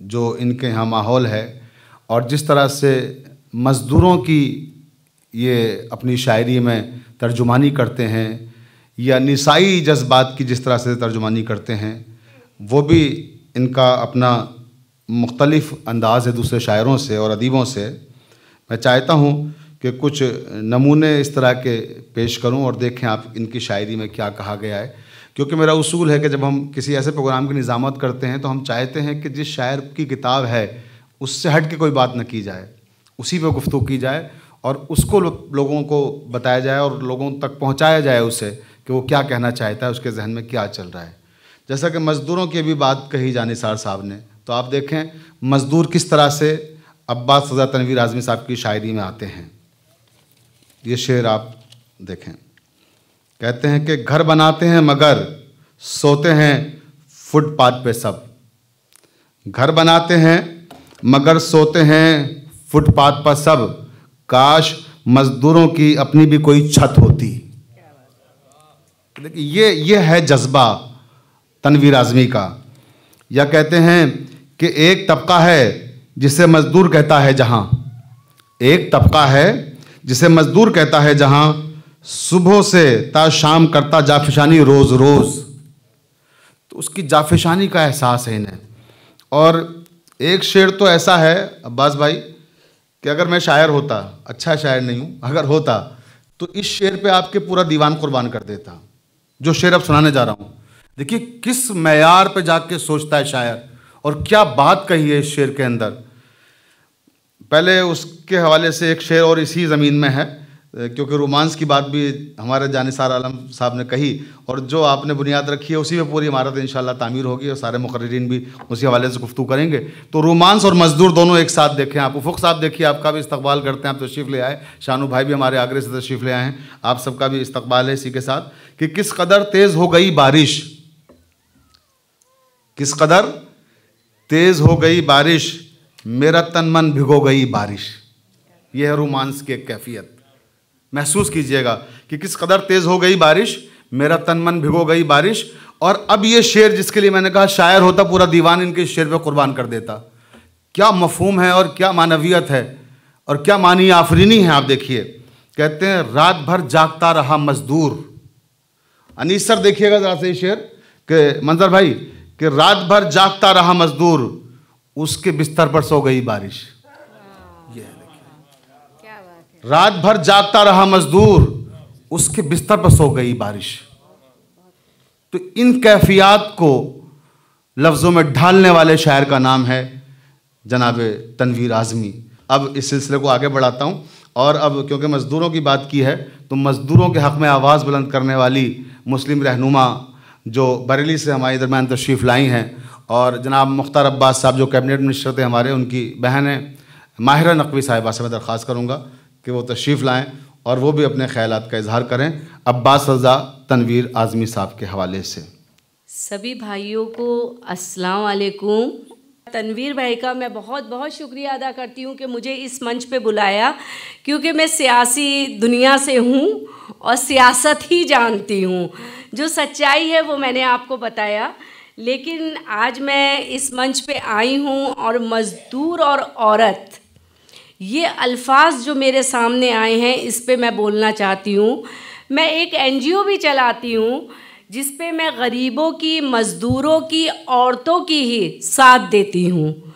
जो इनके यहाँ माहौल है, और जिस तरह से मज़दूरों की ये अपनी शायरी में तर्जुमानी करते हैं या निसाई जज्बात की जिस तरह से तर्जुमानी करते हैं, वो भी इनका अपना मुख्तलिफ़ अंदाज़ है दूसरे शायरों से और अदीबों से। मैं चाहता हूँ कि कुछ नमूने इस तरह के पेश करूँ और देखें आप इनकी शायरी में क्या कहा गया है, क्योंकि मेरा उसूल है कि जब हम किसी ऐसे प्रोग्राम की निज़ामत करते हैं तो हम चाहते हैं कि जिस शायर की किताब है उससे हट के कोई बात न की जाए, उसी पे गुफ्तगू की जाए और उसको लोगों को बताया जाए और लोगों तक पहुँचाया जाए उसे कि वो क्या कहना चाहता है, उसके जहन में क्या चल रहा है। जैसा कि मज़दूरों की भी बात कही जानिसार साहब ने, तो आप देखें मज़दूर किस तरह से अब्बास रज़ा तनवीर आज़मी साहब की शायरी में आते हैं। ये शेर आप देखें, कहते हैं कि घर बनाते हैं मगर सोते हैं फुटपाथ पे सब। घर बनाते हैं मगर सोते हैं फुटपाथ पर सब, काश मज़दूरों की अपनी भी कोई छत होती। देखिए ये है जज्बा तनवीर आज़मी का। या कहते हैं कि एक तबका है जिसे मज़दूर कहता है जहाँ, एक तबका है जिसे मज़दूर कहता है जहाँ, सुबह से ता शाम करता जाफिशानी रोज़ रोज़। तो उसकी जाफिशानी का एहसास है इन्हें। और एक शेर तो ऐसा है अब्बास भाई कि अगर मैं शायर होता, अच्छा शायर नहीं हूँ, अगर होता तो इस शेर पे आपके पूरा दीवान कुर्बान कर देता, जो शेर अब सुनाने जा रहा हूँ। देखिए किस मैयार पे जाके सोचता है शायर और क्या बात कही है इस शेर के अंदर। पहले उसके हवाले से एक शेर और इसी ज़मीन में है, क्योंकि रोमांस की बात भी हमारे जानिसार आलम साहब ने कही और जो आपने बुनियाद रखी है उसी पे पूरी इमारत इंशाअल्लाह तामीर होगी और सारे मुकर्रिरीन भी उसी हवाले से गुफ्तगू करेंगे। तो रोमांस और मज़दूर दोनों एक साथ देखें आप। उफ़ुक़ साहब देखिए, आपका भी इस्तकबाल करते हैं, आप तशरीफ़ ले आए। शानू भाई भी हमारे आगरे से तशरीफ़ ले आए हैं, आप सबका भी इस्तकबाल है इसी के साथ। कि किस कदर तेज़ हो गई बारिश, किस कदर तेज़ हो गई बारिश, मेरा तन मन भिगो गई बारिश। यह है रोमांस की एक कैफियत। महसूस कीजिएगा कि किस कदर तेज़ हो गई बारिश, मेरा तन मन भिगो गई बारिश। और अब ये शेर जिसके लिए मैंने कहा शायर होता पूरा दीवान इनके इस शेर पे कुर्बान कर देता। क्या मफहूम है और क्या मानवियत है और क्या मानी आफरीनी है। आप देखिए, कहते हैं रात भर जागता रहा मज़दूर। अनीस सर देखिएगा ज़रा से शेर के मंजर भाई, कि रात भर जागता रहा मज़दूर, उसके बिस्तर पर सो गई बारिश। ये देखिए, रात भर जागता रहा मज़दूर, उसके बिस्तर पर सो गई बारिश। तो इन कैफियत को लफ्ज़ों में ढालने वाले शायर का नाम है जनाब तनवीर आज़मी। अब इस सिलसिले को आगे बढ़ाता हूँ और अब क्योंकि मज़दूरों की बात की है तो मज़दूरों के हक़ में आवाज़ बुलंद करने वाली मुस्लिम रहनुमा जो बरेली से हमारे दरमियान तशरीफ़ लाई हैं, और जनाब मुख्तार अब्बास साहब जो कैबिनेट मिनिस्टर थे हमारे, उनकी बहन है माहिरा नकवी साहिबा से मैं दरख्वास्त करूँगा कि वो तशरीफ़ लाएँ और वो भी अपने ख़यालात का इजहार करें अब्बास रज़ा तनवीर आज़मी साहब के हवाले से। सभी भाइयों को अस्सलाम वालेकुम। तनवीर भाई का मैं बहुत बहुत शुक्रिया अदा करती हूँ कि मुझे इस मंच पे बुलाया, क्योंकि मैं सियासी दुनिया से हूँ और सियासत ही जानती हूँ। जो सच्चाई है वो मैंने आपको बताया, लेकिन आज मैं इस मंच पे आई हूँ और मज़दूर और औरत, ये अल्फाज जो मेरे सामने आए हैं इस पे मैं बोलना चाहती हूँ। मैं एक NGO भी चलाती हूँ जिस पे मैं गरीबों की, मज़दूरों की, औरतों की ही साथ देती हूँ,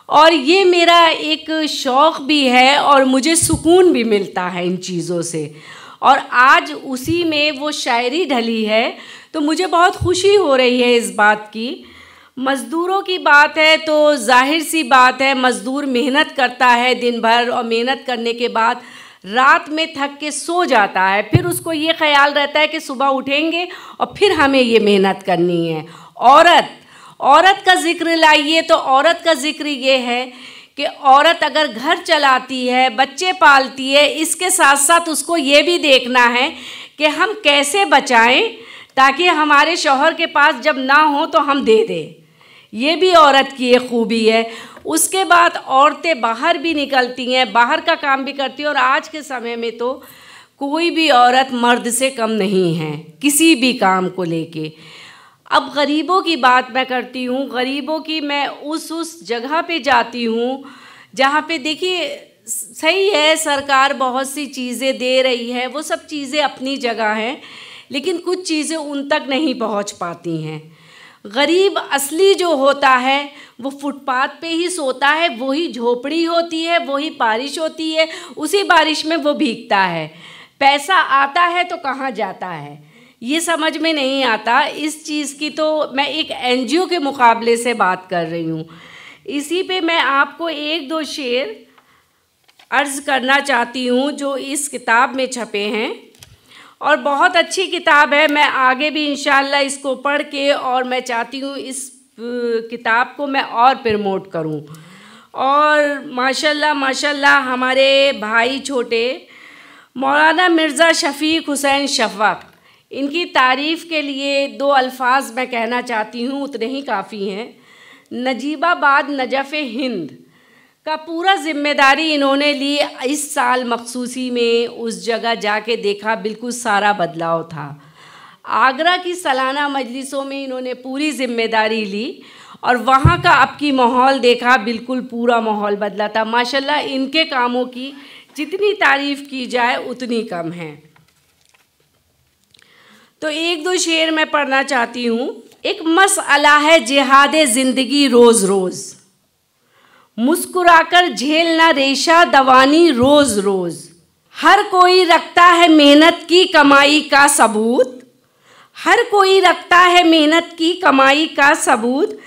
और ये मेरा एक शौक़ भी है और मुझे सुकून भी मिलता है इन चीज़ों से। और आज उसी में वो शायरी ढली है तो मुझे बहुत खुशी हो रही है इस बात की। मज़दूरों की बात है तो जाहिर सी बात है, मज़दूर मेहनत करता है दिन भर और मेहनत करने के बाद रात में थक के सो जाता है, फिर उसको ये ख्याल रहता है कि सुबह उठेंगे और फिर हमें ये मेहनत करनी है। औरत का ज़िक्र लाइए तो औरत का ज़िक्र ये है कि औरत अगर घर चलाती है, बच्चे पालती है, इसके साथ साथ उसको ये भी देखना है कि हम कैसे बचाएं ताकि हमारे शौहर के पास जब ना हो तो हम दे दें। ये भी औरत की एक खूबी है। उसके बाद औरतें बाहर भी निकलती हैं, बाहर का काम भी करती हैं, और आज के समय में तो कोई भी औरत मर्द से कम नहीं है किसी भी काम को लेके। अब गरीबों की बात मैं करती हूँ। गरीबों की मैं उस जगह पे जाती हूँ जहाँ पे देखिए सही है, सरकार बहुत सी चीज़ें दे रही है, वो सब चीज़ें अपनी जगह हैं, लेकिन कुछ चीज़ें उन तक नहीं पहुँच पाती हैं। गरीब असली जो होता है वो फुटपाथ पे ही सोता है, वही झोपड़ी होती है, वही बारिश होती है, उसी बारिश में वो भीगता है। पैसा आता है तो कहाँ जाता है ये समझ में नहीं आता। इस चीज़ की तो मैं एक NGO के मुकाबले से बात कर रही हूँ। इसी पे मैं आपको एक दो शेर अर्ज़ करना चाहती हूँ जो इस किताब में छपे हैं, और बहुत अच्छी किताब है। मैं आगे भी इंशाअल्लाह इसको पढ़ के, और मैं चाहती हूँ इस किताब को मैं और प्रमोट करूँ। और माशाल्लाह माशाल्लाह हमारे भाई छोटे मौलाना मिर्ज़ा शफ़ीक हुसैन शफ़क़, इनकी तारीफ़ के लिए दो अल्फाज मैं कहना चाहती हूँ, उतने ही काफ़ी हैं। नजीबाबाद नजफ़ हिंद का पूरा ज़िम्मेदारी इन्होंने ली। इस साल मखसूसी में उस जगह जाके देखा, बिल्कुल सारा बदलाव था। आगरा की सालाना मजलिसों में इन्होंने पूरी ज़िम्मेदारी ली और वहाँ का अब की माहौल देखा, बिल्कुल पूरा माहौल बदला था। माशाल्लाह इनके कामों की जितनी तारीफ़ की जाए उतनी कम है। तो एक दो शेर मैं पढ़ना चाहती हूँ। एक मसअला है जिहादे ज़िंदगी रोज़ रोज़, मुस्कुराकर झेलना रेशा दवानी रोज़ रोज़। हर कोई रखता है मेहनत की कमाई का सबूत, हर कोई रखता है मेहनत की कमाई का सबूत,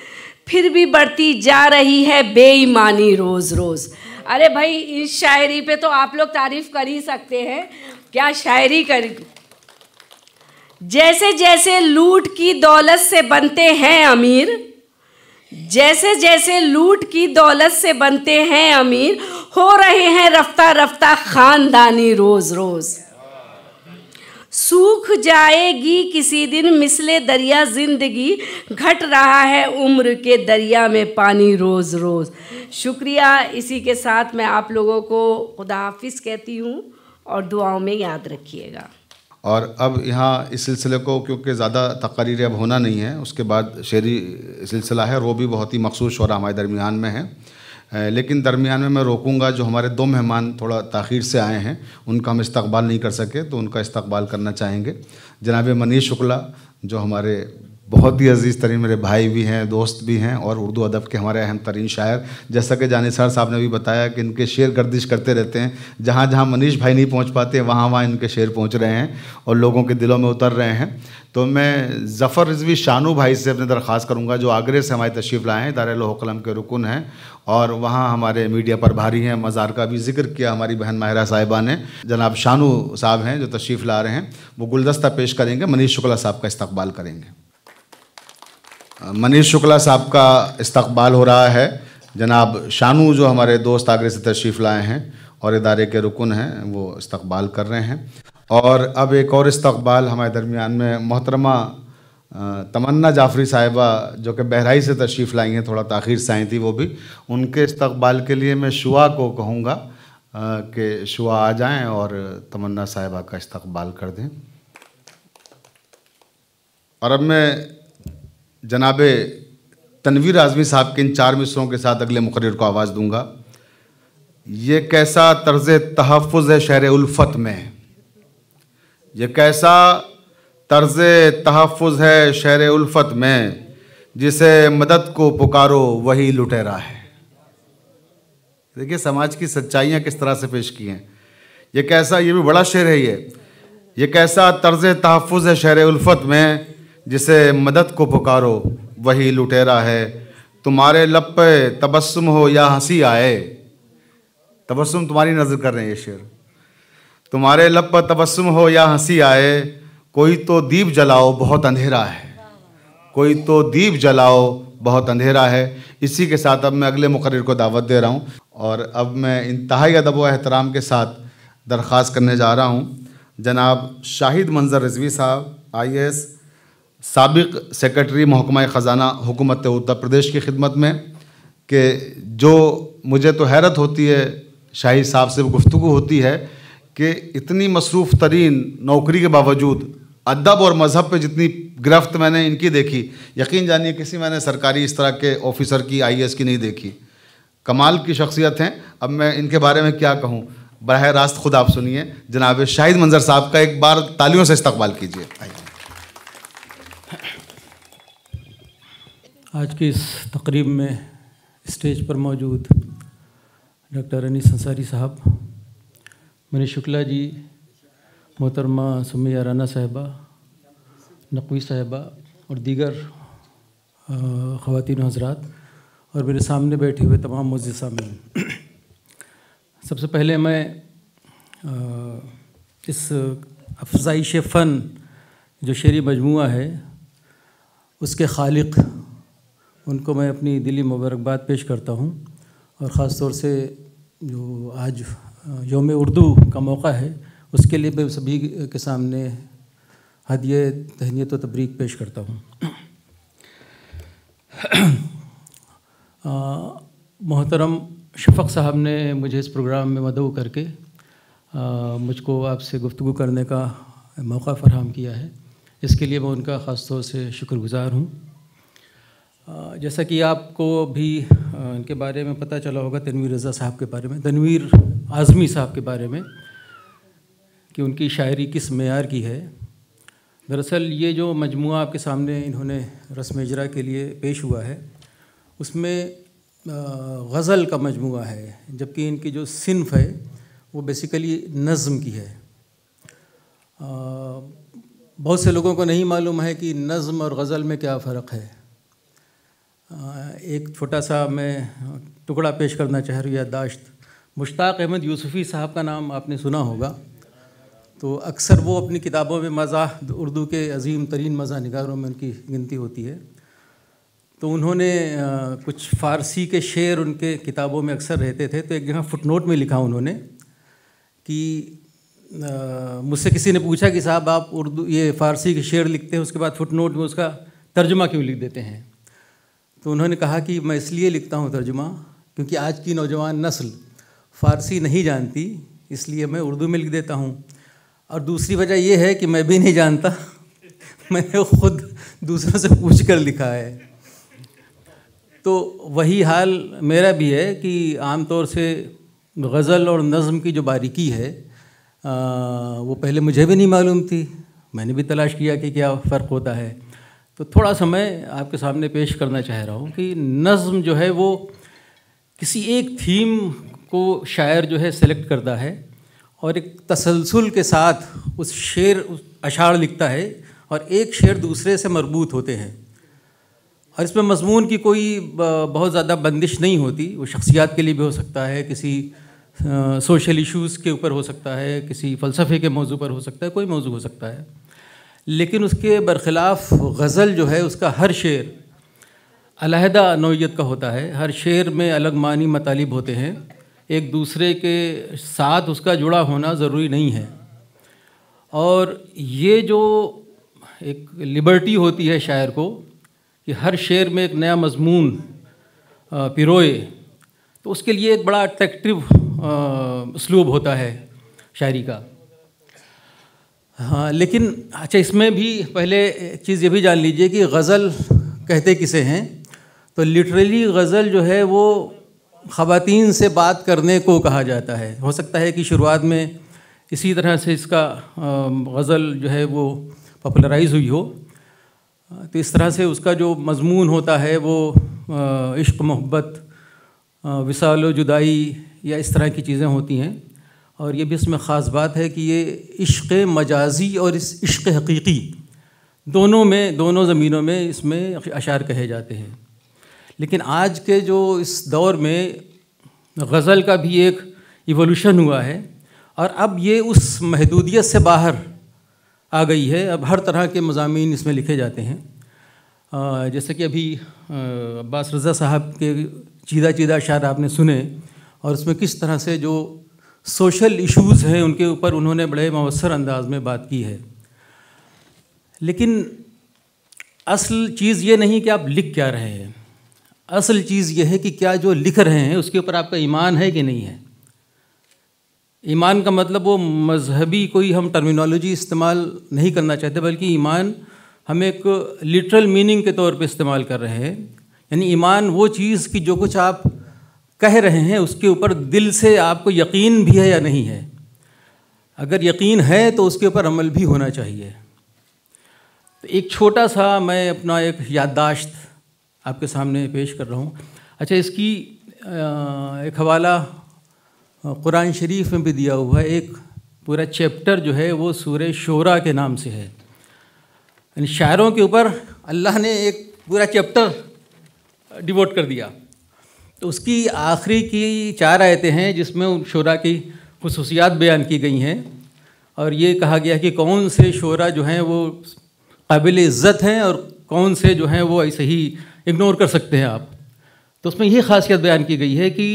फिर भी बढ़ती जा रही है बेईमानी रोज़ रोज़। अरे भाई इस शायरी पे तो आप लोग तारीफ़ कर ही सकते हैं, क्या शायरी कर। जैसे जैसे लूट की दौलत से बनते हैं अमीर, जैसे जैसे लूट की दौलत से बनते हैं अमीर, हो रहे हैं रफ्ता रफ्ता ख़ानदानी रोज़ रोज़। सूख जाएगी किसी दिन मिसले दरिया ज़िंदगी, घट रहा है उम्र के दरिया में पानी रोज़ रोज़। शुक्रिया। इसी के साथ मैं आप लोगों को खुदा हाफिज़ कहती हूँ और दुआओं में याद रखिएगा। और अब यहाँ इस सिलसिले को क्योंकि ज़्यादा तकरीरें अब होना नहीं है, उसके बाद शेरी सिलसिला है और वो भी बहुत ही मखसूस शोरा हमारे दरमियान में है। लेकिन दरमियान में मैं रोकूंगा, जो हमारे दो मेहमान थोड़ा ताख़ीर से आए हैं उनका हम इस्तकबाल नहीं कर सके, तो उनका इस्तकबाल करना चाहेंगे। जनाब मनीष शुक्ला जो हमारे बहुत ही अजीज़ तरीन मेरे भाई भी हैं, दोस्त भी हैं और उर्दू अदब के हमारे अहम तरीन शायर। जैसा कि जानिसार साहब ने भी बताया कि इनके शेर गर्दिश करते रहते हैं, जहाँ जहाँ मनीष भाई नहीं पहुँच पाते वहाँ वहाँ इनके शेर पहुँच रहे हैं और लोगों के दिलों में उतर रहे हैं। तो मैं ज़फ़र रिज़वी शानू भाई से अपनी दरख्वास्त करूँगा, जो आगरे से हमारी तशरीफ़ लाए हैं, दारुल कलम के रुकन हैं और वहाँ हमारे मीडिया पर भारी हैं। मज़ार का भी जिक्र किया हमारी बहन माहिरा साहिबा ने। जनाब शानू साहब हैं जो तशरीफ़ ला रहे हैं, वो गुलदस्ता पेश करेंगे, मनीष शुक्ला साहब का इस्तकबाल करेंगे। मनीष शुक्ला साहब का इस्तकबाल हो रहा है। जनाब शानू जो हमारे दोस्त आगरे से तशरीफ़ लाए हैं और इदारे के रुकन हैं, वो इस्तकबाल कर रहे हैं। और अब एक और इस्तकबाल हमारे दरमियान में मोहतरमा तमन्ना जाफरी साहिबा जो कि बहराइच से तशरीफ़ लाई हैं, थोड़ा ताख़ीर से आई थी वो भी, उनके इस्तकबाल के लिए मैं शुआ को कहूँगा कि शुआ आ जाएं और तमन्ना साहिबा का इस्तकबाल कर दें। और अब मैं जनाब तनवीर आज़मी साहब के इन 4 मिसरों के साथ अगले मुक़र्रिर को आवाज़ दूंगा। ये कैसा तर्ज़ तहफ़्फ़ुज़ है शहर उल्फ़त में, ये कैसा तर्ज़ तहफ़्फ़ुज़ है शहर उल्फ़त में, जिसे मदद को पुकारो वही लुटेरा है। देखिए समाज की सच्चाइयाँ किस तरह से पेश की हैं। ये कैसा, ये भी बड़ा शेर है ये कैसा तर्ज़ तहफ़्फ़ुज़ है शहर उल्फ़त में, जिसे मदद को पुकारो वही लुटेरा है। तुम्हारे लब पे तबस्सुम हो या हंसी आए, तबस्सुम तुम्हारी नज़र कर रहे हैं ये शेर। तुम्हारे लब पर तबस्सुम हो या हंसी आए, कोई तो दीप जलाओ बहुत अंधेरा है, कोई तो दीप जलाओ बहुत अंधेरा है। इसी के साथ अब मैं अगले मुक़र्रिर को दावत दे रहा हूँ और अब मैं इंतहाई अदब व एहतराम के साथ दरख्वास्त करने जा रहा हूँ जनाब शाहिद मंजर रिजवी साहब, IAS, साबिक़ सेक्रेटरी महकमा ख़ज़ाना हुकूमत उत्तर प्रदेश की खिदमत में, कि जो मुझे तो हैरत होती है शाहिद साहब से गुफ्तगू होती है कि इतनी मसरूफ़ तरीन नौकरी के बावजूद अदब और मज़हब पे जितनी गिरफ्त मैंने इनकी देखी, यकीन जानिए किसी मैंने सरकारी इस तरह के ऑफिसर की, IAS की नहीं देखी। कमाल की शख्सियत हैं। अब मैं इनके बारे में क्या कहूँ, बराह रास्त खुद आप सुनिए। जनाब शाहिद मंजर साहब का एक बार तालियों से इस्तकबाल कीजिए। आज की इस तकरीब में स्टेज पर मौजूद डॉक्टर अनीस अंसारी साहब, मनीष शुक्ला जी, मोहतरमा सुमैया राना साहिबा, नकवी साहिबा और दीगर ख़वातीन हज़रात और मेरे सामने बैठे हुए तमाम मुअज़्ज़िज़ सामीन, सबसे पहले मैं इस अफ़ज़ाइश फ़न जो शेरी मजमूआ है उसके खालिक उनको मैं अपनी दिली मुबारकबाद पेश करता हूँ। और ख़ास तौर से जो आज यौम उर्दू का मौका है उसके लिए मैं सभी के सामने हदिये तहनीत व तबरीक पेश करता हूँ। मोहतरम शफ़क़ साहब ने मुझे इस प्रोग्राम में मदऊ करके मुझको आपसे गुफ्तगू करने का मौका फ़राहम किया है, इसके लिए मैं उनका ख़ास तौर से शुक्रगुज़ार हूँ। जैसा कि आपको भी इनके बारे में पता चला होगा, तनवीर रज़ा साहब के बारे में, तनवीर आज़मी साहब के बारे में, कि उनकी शायरी किस मेयार की है। दरअसल ये जो मजमूआ आपके सामने इन्होंने रस्म इजरा के लिए पेश हुआ है उसमें गज़ल का मजमूआ है, जबकि इनकी जो सिन्फ़ है वो बेसिकली नज़्म की है। बहुत से लोगों को नहीं मालूम है कि नज़्म और गज़ल में क्या फ़र्क है। एक छोटा सा मैं टुकड़ा पेश करना चाह रही हूँ, याददाश्त। मुश्ताक़ अहमद यूसुफ़ी साहब का नाम आपने सुना होगा, तो अक्सर वो अपनी किताबों में मज़ाह, उर्दू के अज़ीम तरीन मज़ाह निगारों में उनकी गिनती होती है। तो उन्होंने कुछ फ़ारसी के शेर उनके किताबों में अक्सर रहते थे। तो एक जगह फुटनोट में लिखा उन्होंने कि मुझसे किसी ने पूछा कि साहब आप उर्दू ये फ़ारसी के शेर लिखते हैं, उसके बाद फुटनोट में उसका तर्जुमा क्यों लिख देते हैं? तो उन्होंने कहा कि मैं इसलिए लिखता हूँ तर्जुमा क्योंकि आज की नौजवान नस्ल फ़ारसी नहीं जानती, इसलिए मैं उर्दू में लिख देता हूँ। और दूसरी वजह यह है कि मैं भी नहीं जानता, मैंने ख़ुद दूसरों से पूछ कर लिखा है। तो वही हाल मेरा भी है कि आम तौर से गज़ल और नज़्म की जो बारीकी है वो पहले मुझे भी नहीं मालूम थी, मैंने भी तलाश किया कि क्या फ़र्क होता है। तो थोड़ा सा मैं आपके सामने पेश करना चाह रहा हूँ कि नज़्म जो है वो किसी एक थीम को शायर जो है सेलेक्ट करता है और एक तसलसल के साथ उस शेर अशार लिखता है और एक शेर दूसरे से मरबूत होते हैं। और इसमें मज़मून की कोई बहुत ज़्यादा बंदिश नहीं होती, वो शख्सियात के लिए भी हो सकता है, किसी सोशल इश्यूज़ के ऊपर हो सकता है, किसी फ़लसफ़े के मौजू पर हो सकता है, कोई मौजू हो सकता है। लेकिन उसके बरख़िलाफ़ गज़ल जो है उसका हर शेर अलहदा नौइयत का होता है। हर शेर में अलग मानी मतालिब होते हैं, एक दूसरे के साथ उसका जुड़ा होना ज़रूरी नहीं है। और ये जो एक लिबर्टी होती है शायर को कि हर शेर में एक नया मजमून पिरोए, तो उसके लिए एक बड़ा अट्रैक्टिव उसलूब होता है शायरी का। हाँ, लेकिन अच्छा, इसमें भी पहले एक चीज़ ये भी जान लीजिए कि गज़ल कहते किसे हैं। तो लिटरली गज़ल जो है वो ख़वातीन से बात करने को कहा जाता है। हो सकता है कि शुरुआत में इसी तरह से इसका गज़ल जो है वो पॉपुलराइज़ हुई हो। तो इस तरह से उसका जो मज़मून होता है वो इश्क, मोहब्बत, विसाल व जुदाई या इस तरह की चीज़ें होती हैं। और ये भी इसमें ख़ास बात है कि ये इश्क़ मजाजी और इस इश्क़ हकीकी दोनों ज़मीनों में इसमें अशार कहे जाते हैं। लेकिन आज के जो इस दौर में गज़ल का भी एक इवोल्यूशन हुआ है और अब ये उस महदूदियत से बाहर आ गई है। अब हर तरह के मज़ामीन इसमें लिखे जाते हैं। जैसे कि अभी अब्बास रज़ा साहब के चीदा चीदा अशार आपने सुने, और उसमें किस तरह से जो सोशल इश्यूज़ हैं उनके ऊपर उन्होंने बड़े मवस्सर अंदाज में बात की है। लेकिन असल चीज़ ये नहीं कि आप लिख क्या रहे हैं, असल चीज़ ये है कि क्या जो लिख रहे हैं उसके ऊपर आपका ईमान है कि नहीं है। ईमान का मतलब वो मजहबी कोई हम टर्मिनोलॉजी इस्तेमाल नहीं करना चाहते, बल्कि ईमान हम एक लिटरल मीनिंग के तौर पे इस्तेमाल कर रहे हैं। यानी ईमान वो चीज़ कि जो कुछ आप कह रहे हैं उसके ऊपर दिल से आपको यकीन भी है या नहीं है। अगर यकीन है तो उसके ऊपर अमल भी होना चाहिए। तो एक छोटा सा मैं अपना एक याददाश्त आपके सामने पेश कर रहा हूँ। अच्छा, इसकी एक हवाला कुरान शरीफ में भी दिया हुआ है। एक पूरा चैप्टर जो है वो सूरह शोरा के नाम से है। यानी शायरों के ऊपर अल्लाह ने एक पूरा चैप्टर डिवोट कर दिया। तो उसकी आखिरी की 4 आयतें हैं जिसमें शोरा की खुसूसियात बयान की गई हैं, और ये कहा गया कि कौन से शोरा जो हैं वो काबिल इज़्ज़त हैं और कौन से जो हैं वो ऐसे ही इग्नोर कर सकते हैं आप। तो उसमें ये ख़ासियत बयान की गई है कि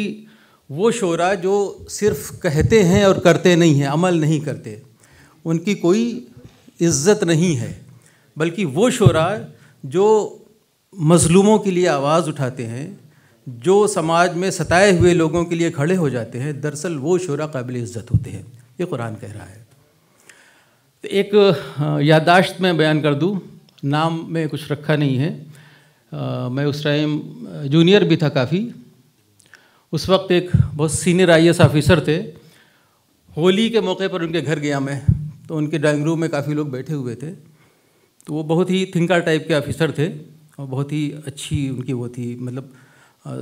वो शोरा जो सिर्फ़ कहते हैं और करते नहीं हैं, अमल नहीं करते, उनकी कोई इज़्ज़त नहीं है। बल्कि वो शोरा जो मज़लूमों के लिए आवाज़ उठाते हैं, जो समाज में सताए हुए लोगों के लिए खड़े हो जाते हैं, दरअसल वो शोरा काबिल इज़्ज़त होते हैं। ये कुरान कह रहा है। तो एक याददाश्त में बयान कर दूँ, नाम में कुछ रखा नहीं है। मैं उस टाइम जूनियर भी था काफ़ी। उस वक्त एक बहुत सीनियर IAS ऑफिसर थे। होली के मौके पर उनके घर गया मैं, तो उनके ड्राइंग रूम में काफ़ी लोग बैठे हुए थे। तो वो बहुत ही थिंकर टाइप के ऑफिसर थे और बहुत ही अच्छी उनकी वो थी, मतलब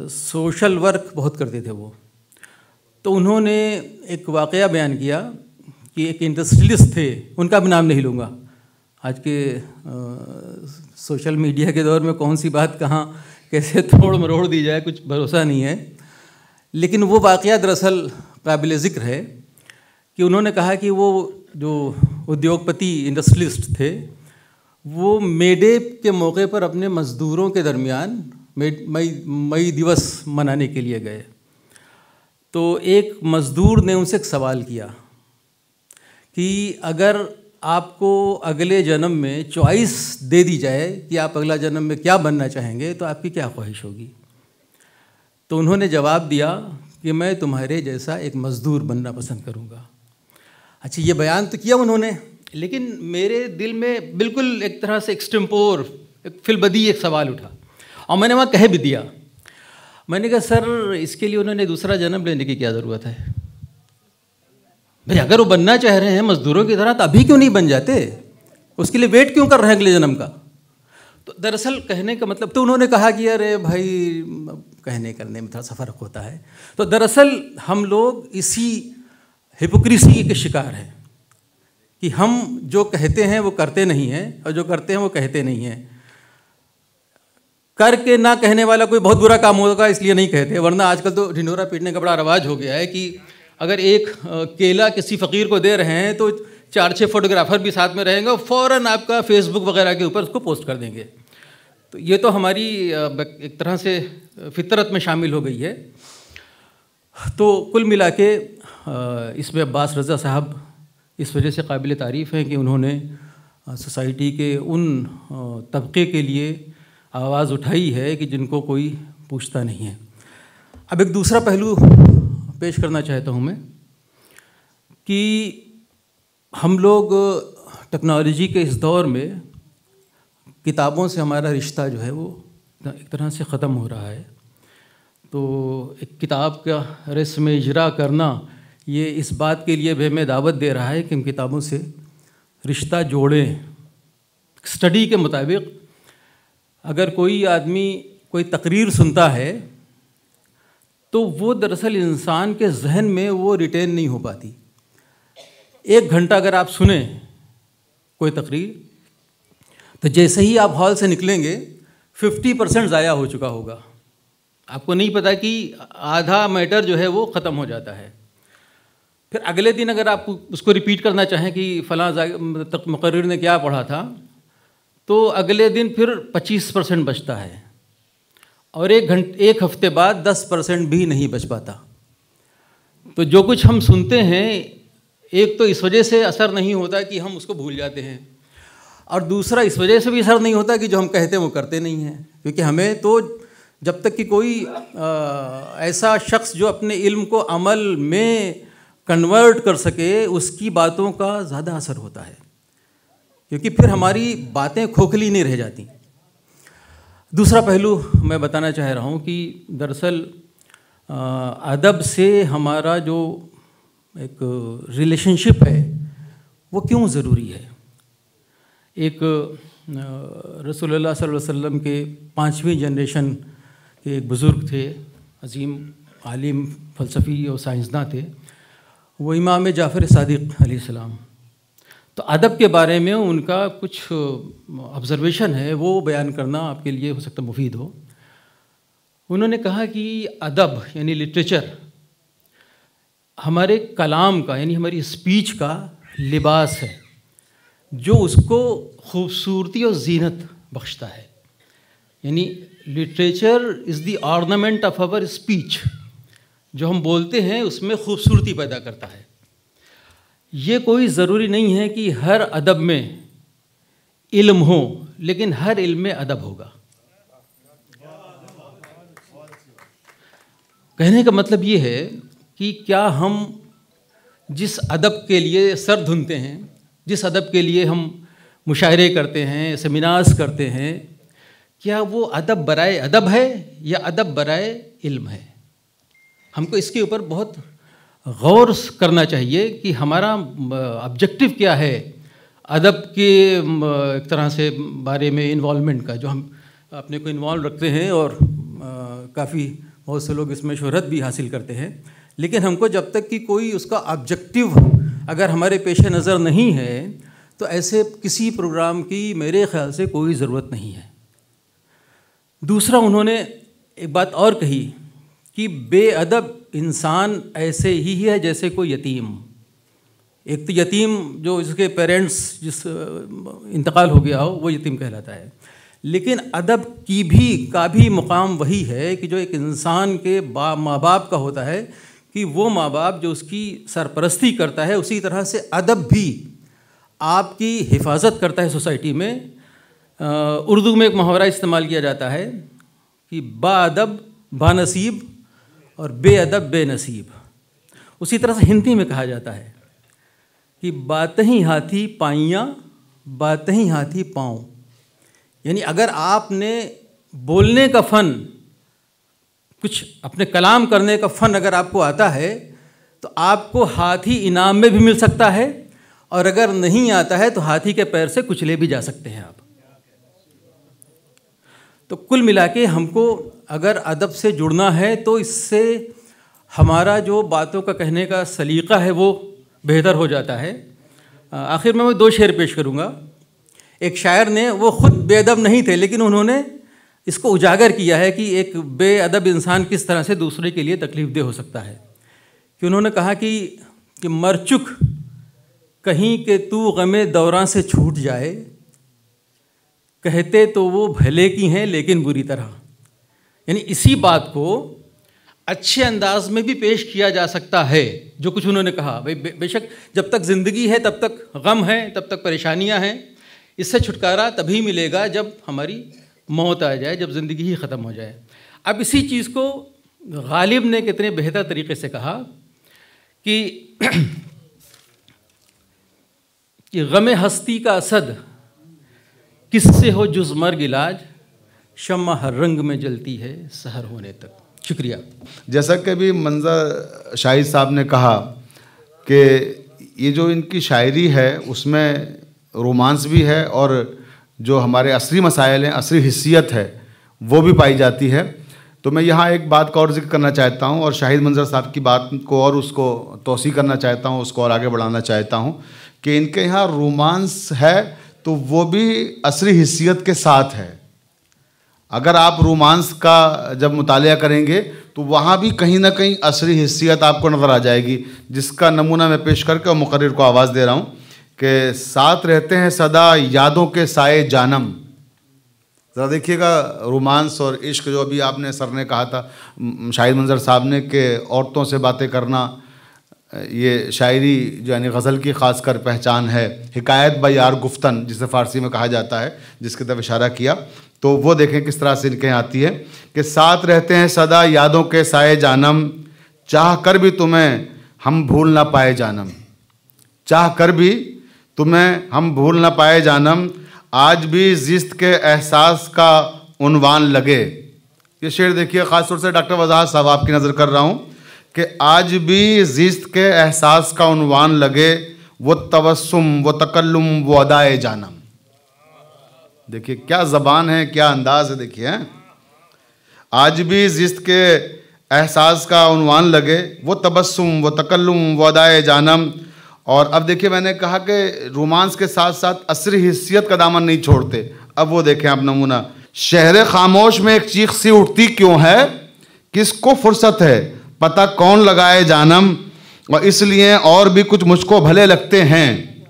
सोशल वर्क बहुत करते थे वो। तो उन्होंने एक वाक़या बयान किया कि एक इंडस्ट्रियलिस्ट थे, उनका भी नाम नहीं लूँगा। आज के सोशल मीडिया के दौर में कौन सी बात कहाँ कैसे तोड़ मरोड़ दी जाए, कुछ भरोसा नहीं है। लेकिन वो वाक़या दरअसल काबिल ज़िक्र है कि उन्होंने कहा कि वो जो उद्योगपति इंडस्ट्रियलिस्ट थे वो मे डे के मौके पर अपने मज़दूरों के दरमियान मई दिवस मनाने के लिए गए। तो एक मज़दूर ने उनसे एक सवाल किया कि अगर आपको अगले जन्म में चॉइस दे दी जाए कि आप अगला जन्म में क्या बनना चाहेंगे, तो आपकी क्या ख्वाहिश होगी। तो उन्होंने जवाब दिया कि मैं तुम्हारे जैसा एक मज़दूर बनना पसंद करूँगा। अच्छा, ये बयान तो किया उन्होंने, लेकिन मेरे दिल में बिल्कुल एक तरह से एक्सटेम्पोर, एक फिलबदी एक सवाल उठा और मैंने वहाँ कह भी दिया। मैंने कहा सर, इसके लिए उन्होंने दूसरा जन्म लेने की क्या ज़रूरत है भाई। अगर वो बनना चाह रहे हैं मज़दूरों की तरह तो अभी क्यों नहीं बन जाते, उसके लिए वेट क्यों कर रहे हैं अगले जन्म का। तो दरअसल कहने का मतलब, तो उन्होंने कहा कि अरे भाई, कहने करने में थोड़ा सा फ़र्क होता है। तो दरअसल हम लोग इसी हिपोक्रेसी के शिकार हैं कि हम जो कहते हैं वो करते नहीं हैं और जो करते हैं वो कहते नहीं हैं। करके ना कहने वाला कोई बहुत बुरा काम होगा इसलिए नहीं कहते, वरना आजकल तो ढिंढोरा पीटने का बड़ा रवाज हो गया है कि अगर एक केला किसी फ़कीर को दे रहे हैं तो 4-6 फोटोग्राफर भी साथ में रहेंगे और फ़ौरन आपका फेसबुक वगैरह के ऊपर उसको पोस्ट कर देंगे। तो ये तो हमारी एक तरह से फितरत में शामिल हो गई है। तो कुल मिला के इसमें अब्बास रज़ा साहब इस वजह से काबिल तारीफ़ हैं कि उन्होंने सोसाइटी के उन तबके के लिए आवाज़ उठाई है कि जिनको कोई पूछता नहीं है। अब एक दूसरा पहलू पेश करना चाहता हूँ मैं कि हम लोग टेक्नोलॉजी के इस दौर में किताबों से हमारा रिश्ता जो है वो एक तरह से ख़त्म हो रहा है। तो एक किताब का रस्म इजरा करना ये इस बात के लिए भी हमें दावत दे रहा है कि हम किताबों से रिश्ता जोड़ें। स्टडी के मुताबिक अगर कोई आदमी कोई तकरीर सुनता है तो वो दरअसल इंसान के जहन में वो रिटेन नहीं हो पाती। 1 घंटा अगर आप सुने कोई तकरीर तो जैसे ही आप हॉल से निकलेंगे 50% ज़ाया हो चुका होगा। आपको नहीं पता कि आधा मैटर जो है वो ख़त्म हो जाता है। फिर अगले दिन अगर आप उसको रिपीट करना चाहें कि फ़लाँ मुक़र्रिर ने क्या पढ़ा था तो अगले दिन फिर 25% बचता है और एक हफ्ते बाद 10% भी नहीं बच पाता। तो जो कुछ हम सुनते हैं एक तो इस वजह से असर नहीं होता कि हम उसको भूल जाते हैं और दूसरा इस वजह से भी असर नहीं होता कि जो हम कहते हैं वो करते नहीं हैं। क्योंकि हमें तो जब तक कि कोई ऐसा शख्स जो अपने इल्म को अमल में कन्वर्ट कर सके उसकी बातों का ज़्यादा असर होता है, क्योंकि फिर हमारी बातें खोखली नहीं रह जाती। दूसरा पहलू मैं बताना चाह रहा हूँ कि दरअसल अदब से हमारा जो एक रिलेशनशिप है वो क्यों ज़रूरी है। एक रसूलुल्लाह सल्लल्लाहु अलैहि वसल्लम के 5वीं जनरेशन के एक बुज़ुर्ग थे, अजीम आलिम फ़लसफ़ी और साइंसदान थे, वो इमाम जाफ़र सादिक़ अलैहिस्सलाम। तो अदब के बारे में उनका कुछ ऑब्ज़र्वेशन है वो बयान करना आपके लिए हो सकता मुफीद हो। उन्होंने कहा कि अदब यानी लिटरेचर हमारे कलाम का यानी हमारी स्पीच का लिबास है जो उसको खूबसूरती और ज़ीनत बख्शता है। यानी literature is the ornament of our speech. जो हम बोलते हैं उसमें खूबसूरती पैदा करता है। ये कोई ज़रूरी नहीं है कि हर अदब में इल्म हो, लेकिन हर इल्म में अदब होगा। कहने का मतलब ये है कि क्या हम जिस अदब के लिए सर धुनते हैं, जिस अदब के लिए हम मुशायरे करते हैं, सेमिनार्स करते हैं, क्या वो अदब बराए अदब है या अदब बराए इल्म है। हमको इसके ऊपर बहुत गौर करना चाहिए कि हमारा ऑब्जेक्टिव क्या है अदब के एक तरह से बारे में इन्वॉल्वमेंट का, जो हम अपने को इन्वॉल्व रखते हैं और काफ़ी बहुत से लोग इसमें शोहरत भी हासिल करते हैं। लेकिन हमको जब तक कि कोई उसका ऑब्जेक्टिव अगर हमारे पेश नज़र नहीं है तो ऐसे किसी प्रोग्राम की मेरे ख़्याल से कोई ज़रूरत नहीं है। दूसरा उन्होंने एक बात और कही कि बेअदब इंसान ऐसे ही है जैसे कोई यतीम। एक तो यतीम जो इसके पेरेंट्स जिस इंतकाल हो गया हो वो यतीम कहलाता है, लेकिन अदब का भी मुकाम वही है कि जो एक इंसान के माँ बाप का होता है कि वो माँ बाप जो उसकी सरपरस्ती करता है, उसी तरह से अदब भी आपकी हिफाजत करता है सोसाइटी में। उर्दू में एक मुहावरा इस्तेमाल किया जाता है कि बाअदब बानसीब और बेअदब बेनसीब। उसी तरह से हिंदी में कहा जाता है कि बातें ही हाथी पाइयाँ, बातें ही हाथी पाँव। यानी अगर आपने बोलने का फ़न, कुछ अपने कलाम करने का फ़न अगर आपको आता है तो आपको हाथी इनाम में भी मिल सकता है, और अगर नहीं आता है तो हाथी के पैर से कुचले भी जा सकते हैं आप। तो कुल मिला के हमको अगर अदब से जुड़ना है तो इससे हमारा जो बातों का कहने का सलीक़ा है वो बेहतर हो जाता है। आखिर में मैं 2 शेर पेश करूँगा। एक शायर ने, वो ख़ुद बेअदब नहीं थे लेकिन उन्होंने इसको उजागर किया है कि एक बेअदब इंसान किस तरह से दूसरे के लिए तकलीफ़ दे हो सकता है। कि उन्होंने कहा कि मर चुक कहीं के तू गमे दौरां से छूट जाए, कहते तो वो भले की हैं लेकिन बुरी तरह। यानी इसी बात को अच्छे अंदाज में भी पेश किया जा सकता है, जो कुछ उन्होंने कहा। भाई बेशक जब तक ज़िंदगी है तब तक गम है, तब तक परेशानियां हैं। इससे छुटकारा तभी मिलेगा जब हमारी मौत आ जाए, जब ज़िंदगी ही ख़त्म हो जाए। अब इसी चीज़ को गालिब ने कितने बेहतर तरीके से कहा कि गम हस्ती का असद किससे हो जुज़ मर्ग इलाज, शम्मा हर रंग में जलती है सहर होने तक। शुक्रिया। जैसा कि अभी मंजर शाहिद साहब ने कहा कि ये जो इनकी शायरी है उसमें रोमांस भी है और जो हमारे असली मसाइल हैं, असली हिस्सियत है, वो भी पाई जाती है। तो मैं यहाँ एक बात का और जिक्र करना चाहता हूँ और शाहिद मंजर साहब की बात को और उसको तोसी करना चाहता हूँ, उसको और आगे बढ़ाना चाहता हूँ कि इनके यहाँ रोमांस है तो वो भी असली हिस्सियत के साथ है। अगर आप रोमांस का जब मुतालिया करेंगे तो वहाँ भी कहीं ना कहीं असली हिस्सियत आपको नज़र आ जाएगी, जिसका नमूना मैं पेश करके और मुकर्रिर को आवाज़ दे रहा हूँ कि साथ रहते हैं सदा यादों के साए जानम। ज़रा देखिएगा रोमांस और इश्क, जो अभी आपने सर ने कहा था, शाहिद मंजर साहब ने, कि औरतों से बातें करना, ये शायरी जो यानी गज़ल की ख़ास कर पहचान है। हिकायत ब यार गुफ्तन जिसे फ़ारसी में कहा जाता है, जिसकी तरफ इशारा किया, तो वो देखें किस तरह से इनके आती है कि साथ रहते हैं सदा यादों के साए जानम, चाह कर भी तुम्हें हम भूल ना पाए जानम। चाह कर भी तुम्हें हम भूल ना पाए जानम, आज भी ज़िस्त के एहसास का उन्वान लगे। ये शेर देखिए, ख़ास तौर से डॉक्टर वज़ाहत साहब आपकी नज़र कर रहा हूँ कि आज भी ज़िस्त के एहसास का उन्वान लगे, वो तबस्सुम वो तकल्लुम वो अदाए जानम। देखिए क्या ज़बान है, क्या अंदाज़ है। देखिए आज भी ज़िस्त के एहसास का उन्वान लगे, वो तबस्सुम वो तकल्लुम वो अदाए जानम। और अब देखिए मैंने कहा कि रोमांस के साथ साथ असली हिस्सियत का दामन नहीं छोड़ते। अब वो देखें आप नमूना, शहर खामोश में एक चीख सी उठती क्यों है, किसको फुर्सत है पता कौन लगाए जानम। और इसलिए और भी कुछ मुझको भले लगते हैं,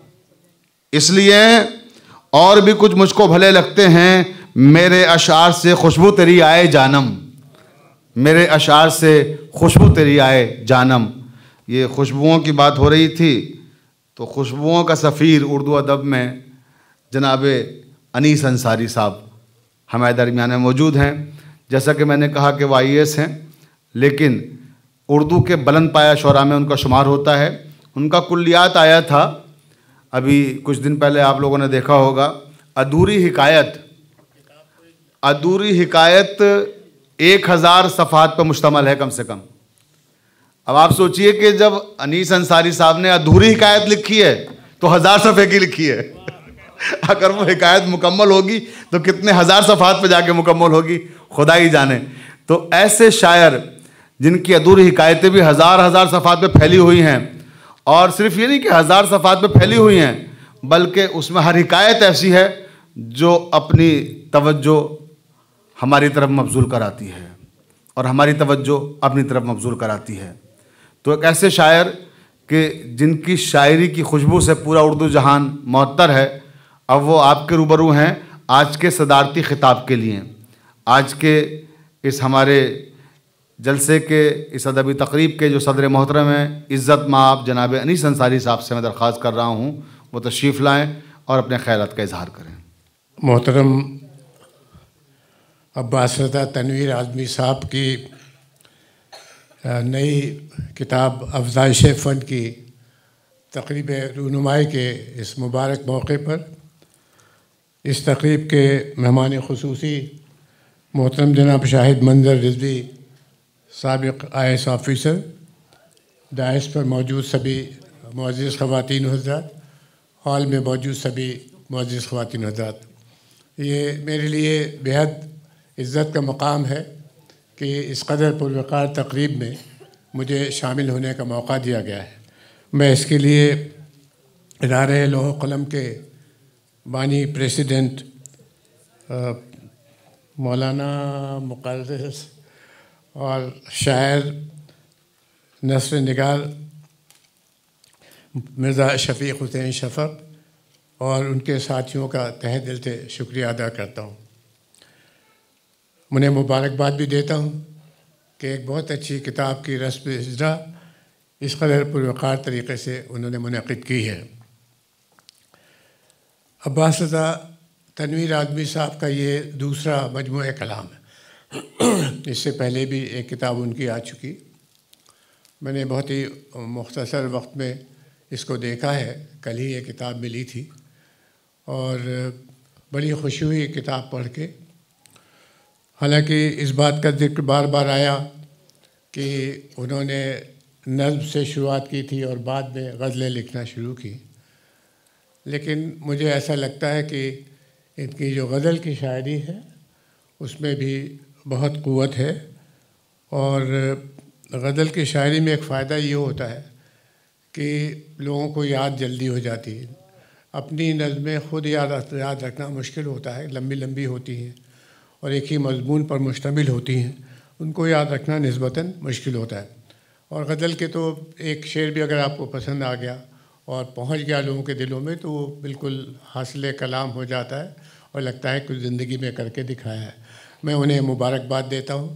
इसलिए और भी कुछ मुझको भले लगते हैं, मेरे अशार से खुशबू तेरी आए जानम। मेरे अशार से खुशबू तेरी आए जानम। ये खुशबुओं की बात हो रही थी, तो खुशबुओं का सफ़ीर उर्दू अदब में जनाब अनीस अंसारी साहब हमारे दरमियान में मौजूद हैं। जैसा कि मैंने कहा कि वो IAS हैं, लेकिन उर्दू के बुलंद पाया शुरा में उनका शुमार होता है। उनका कुल्लियात आया था अभी कुछ दिन पहले, आप लोगों ने देखा होगा, अधूरी हिकायत। अधूरी हिकायत 1000 सफ़हात पर मुश्तमल है कम से कम। अब आप सोचिए कि जब अनीस अंसारी साहब ने अधूरी हिकायत लिखी है तो 1000 सफ़े की लिखी है। अगर वो हिकायत मुकम्मल होगी तो कितने 1000 सफ़हात पे जाके मुकम्मल होगी, खुदा ही जाने। तो ऐसे शायर जिनकी अधूरी हिकायतें भी 1000 सफ़हात पे फैली हुई हैं, और सिर्फ ये नहीं कि 1000 सफ़हात पे फैली हुई हैं, बल्कि उसमें हर हिकायत ऐसी है जो अपनी तवज्जो हमारी तरफ मबजूल कराती है और हमारी तवज्जो अपनी तरफ मबजूल कराती है। तो एक ऐसे शायर कि जिनकी शायरी की खुशबू से पूरा उर्दू जहान मुअत्तर है, अब वो आपके रूबरू हैं आज के सदारती ख़िताब के लिए। आज के इस हमारे जलसे के इस अदबी तकरीब के जो सदर मोहतरम हैं, इज़्ज़त माब जनाब अनीस अंसारी साहब से मैं दरख्वास्त कर रहा हूँ वो तशरीफ़ लाएँ और अपने ख़यालात का इजहार करें। मोहतरम अब्बास रज़ा तनवीर आज़मी साहब की नई किताब अफ़ज़ाइश फ़न की तक़रीब रूनुमाई के इस मुबारक मौके पर इस तक़रीब के मेहमान ख़ुसूसी मोहतरम जनाब शाहिद मंजर रिज़वी साबिक़ IAS ऑफ़िसर, दाइस पर मौजूद सभी मुअज़्ज़िज़ ख़वातीन हज़रात, हॉल में मौजूद सभी मुअज़्ज़िज़ ख़वातीन हज़रात, ये मेरे लिए बेहद इज़्ज़त का मकाम है कि इस कदर पुरवकार तक़रीब में मुझे शामिल होने का मौका दिया गया है। मैं इसके लिए इदारे लौह कलम के बानी प्रेसिडेंट मौलाना मुक़र्रिस और शायर नस्र निगार मिर्ज़ा शफ़ीक़ हुसैन शफ़क़ और उनके साथियों का तहे दिल से शुक्रिया अदा करता हूँ। उन्हें मुबारकबाद भी देता हूँ कि एक बहुत अच्छी किताब की रस्म इजरा इस कदर पुरवकार तरीक़े से उन्होंने मुनक़िद की है। अब्बास रज़ा तनवीर आदमी साहब का ये दूसरा मजमूए कलाम है। इससे पहले भी एक किताब उनकी आ चुकी। मैंने बहुत ही मुख्तसर वक्त में इसको देखा है, कल ही ये किताब मिली थी और बड़ी खुशी हुई किताब पढ़ के। हालांकि इस बात का जिक्र बार बार आया कि उन्होंने नज़्म से शुरुआत की थी और बाद में गज़लें लिखना शुरू की, लेकिन मुझे ऐसा लगता है कि इनकी जो गज़ल की शायरी है उसमें भी बहुत क़ुव्वत है। और गज़ल की शायरी में एक फ़ायदा ये होता है कि लोगों को याद जल्दी हो जाती है। अपनी नज़में ख़ुद याद रखना मुश्किल होता है, लंबी लंबी होती हैं और एक ही मज़मून पर मुश्तमिल होती हैं, उनको याद रखना निस्बतन मुश्किल होता है। और गज़ल के तो एक शेर भी अगर आपको पसंद आ गया और पहुंच गया लोगों के दिलों में तो वो बिल्कुल हासिल कलाम हो जाता है और लगता है कुछ ज़िंदगी में करके दिखाया है। मैं उन्हें मुबारकबाद देता हूँ,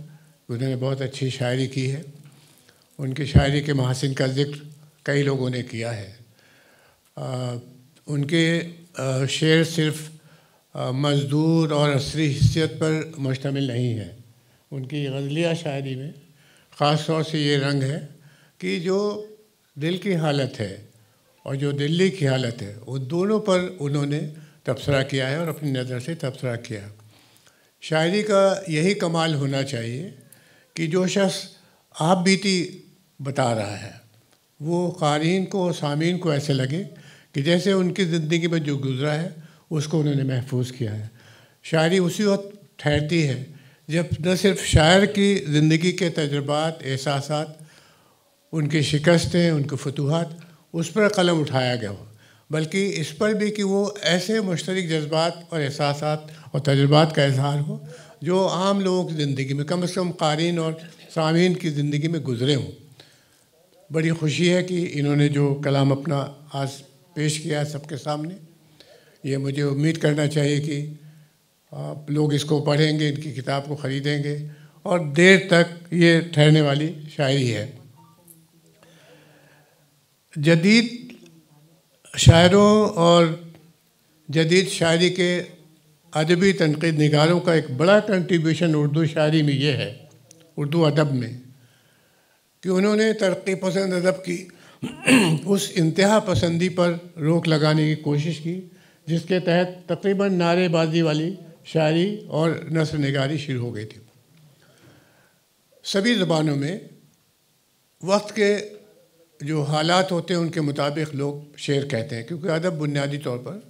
उन्होंने बहुत अच्छी शायरी की है। उनकी शायरी के महासिन का ज़िक्र कई लोगों ने किया है। उनके शेर सिर्फ़ मज़दूर और असरी हिस्सियत पर मुश्तमिल नहीं है। उनकी गज़लिया शायरी में ख़ास तौर से ये रंग है कि जो दिल की हालत है और जो दिल्ली की हालत है, वो दोनों पर उन्होंने तबसरा किया है और अपनी नज़र से तबसरा किया। शायरी का यही कमाल होना चाहिए कि जो शख्स आप बीती बता रहा है वो क़ारीन को, सामीन को ऐसे लगे कि जैसे उनकी ज़िंदगी में जो गुज़रा है उसको उन्होंने महफूज किया है। शायरी उसी वक्त ठहरती है जब न सिर्फ शायर की ज़िंदगी के तजुर्बात, एहसासात, उनकी शिकस्तें, उनके फतूहात उस पर कलम उठाया गया हो, बल्कि इस पर भी कि वो ऐसे मुश्तरक जज्बात और एहसासात और तजुर्बात का इजहार हो जो आम लोगों की ज़िंदगी में, कम से कम क़ारीन और सामीन की ज़िंदगी में गुज़रे हों। बड़ी खुशी है कि इन्होंने जो कलाम अपना आज पेश किया है सबके सामने, ये मुझे उम्मीद करना चाहिए कि लोग इसको पढ़ेंगे, इनकी किताब को ख़रीदेंगे और देर तक ये ठहरने वाली शायरी है। जदीद शायरों और जदीद शायरी के अदबी तनक़ीद निगारों का एक बड़ा कंट्रीब्यूशन उर्दू शायरी में ये है, उर्दू अदब में, कि उन्होंने तरक्की पसंद अदब की उस इंतहा पसंदी पर रोक लगाने की कोशिश की जिसके तहत तकरीबन नारेबाजी वाली शायरी और नस्र निगारी शुरू हो गई थी। सभी ज़बानों में वक्त के जो हालात होते हैं उनके मुताबिक लोग शेर कहते हैं, क्योंकि अदब बुनियादी तौर पर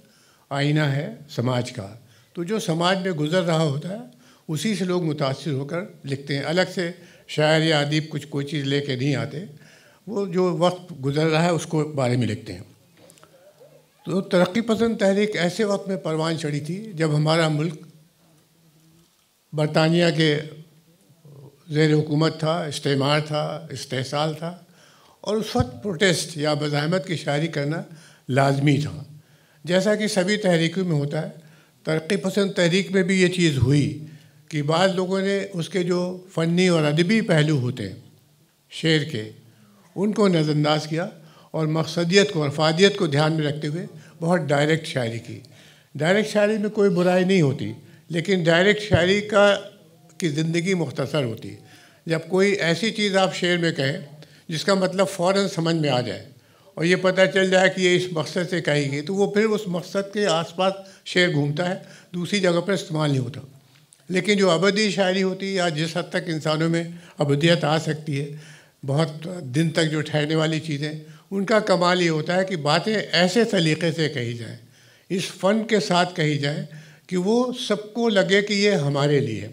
आईना है समाज का। तो जो समाज में गुज़र रहा होता है उसी से लोग मुतासिर होकर लिखते हैं। अलग से शायर या अदीब कुछ कोई चीज़ लेके नहीं आते, वो जो वक्त गुज़र रहा है उसको बारे में लिखते हैं। तो तरक्की पसंद तहरीक ऐसे वक्त में परवान चढ़ी थी जब हमारा मुल्क बरतानिया के ज़ेर हुकूमत था, इस्तेमार था, इस्तेहसाल था और उस वक्त प्रोटेस्ट या मज़ाहमत की शायरी करना लाजमी था। जैसा कि सभी तहरीकों में होता है, तरक्की पसंद तहरीक में भी ये चीज़ हुई कि बाद लोगों ने उसके जो फ़नी और अदबी पहलू होते हैं शेर के, उनको नज़रअंदाज किया और मकसदियत को, अफादियत को ध्यान में रखते हुए बहुत डायरेक्ट शायरी की। डायरेक्ट शायरी में कोई बुराई नहीं होती, लेकिन डायरेक्ट शायरी की ज़िंदगी मुख्तसर होती है। जब कोई ऐसी चीज़ आप शेर में कहें जिसका मतलब फ़ौरन समझ में आ जाए और ये पता चल जाए कि ये इस मकसद से कही गई, तो वो फिर उस मकसद के आसपास शेर घूमता है, दूसरी जगह पर इस्तेमाल नहीं होता। लेकिन जो अबदी शायरी होती है या जिस हद तक इंसानों में अबदियत आ सकती है, बहुत दिन तक जो ठहरने वाली चीज़ें, उनका कमाल ये होता है कि बातें ऐसे सलीक़े से कही जाएँ, इस फ़न के साथ कही जाए कि वो सबको लगे कि ये हमारे लिए।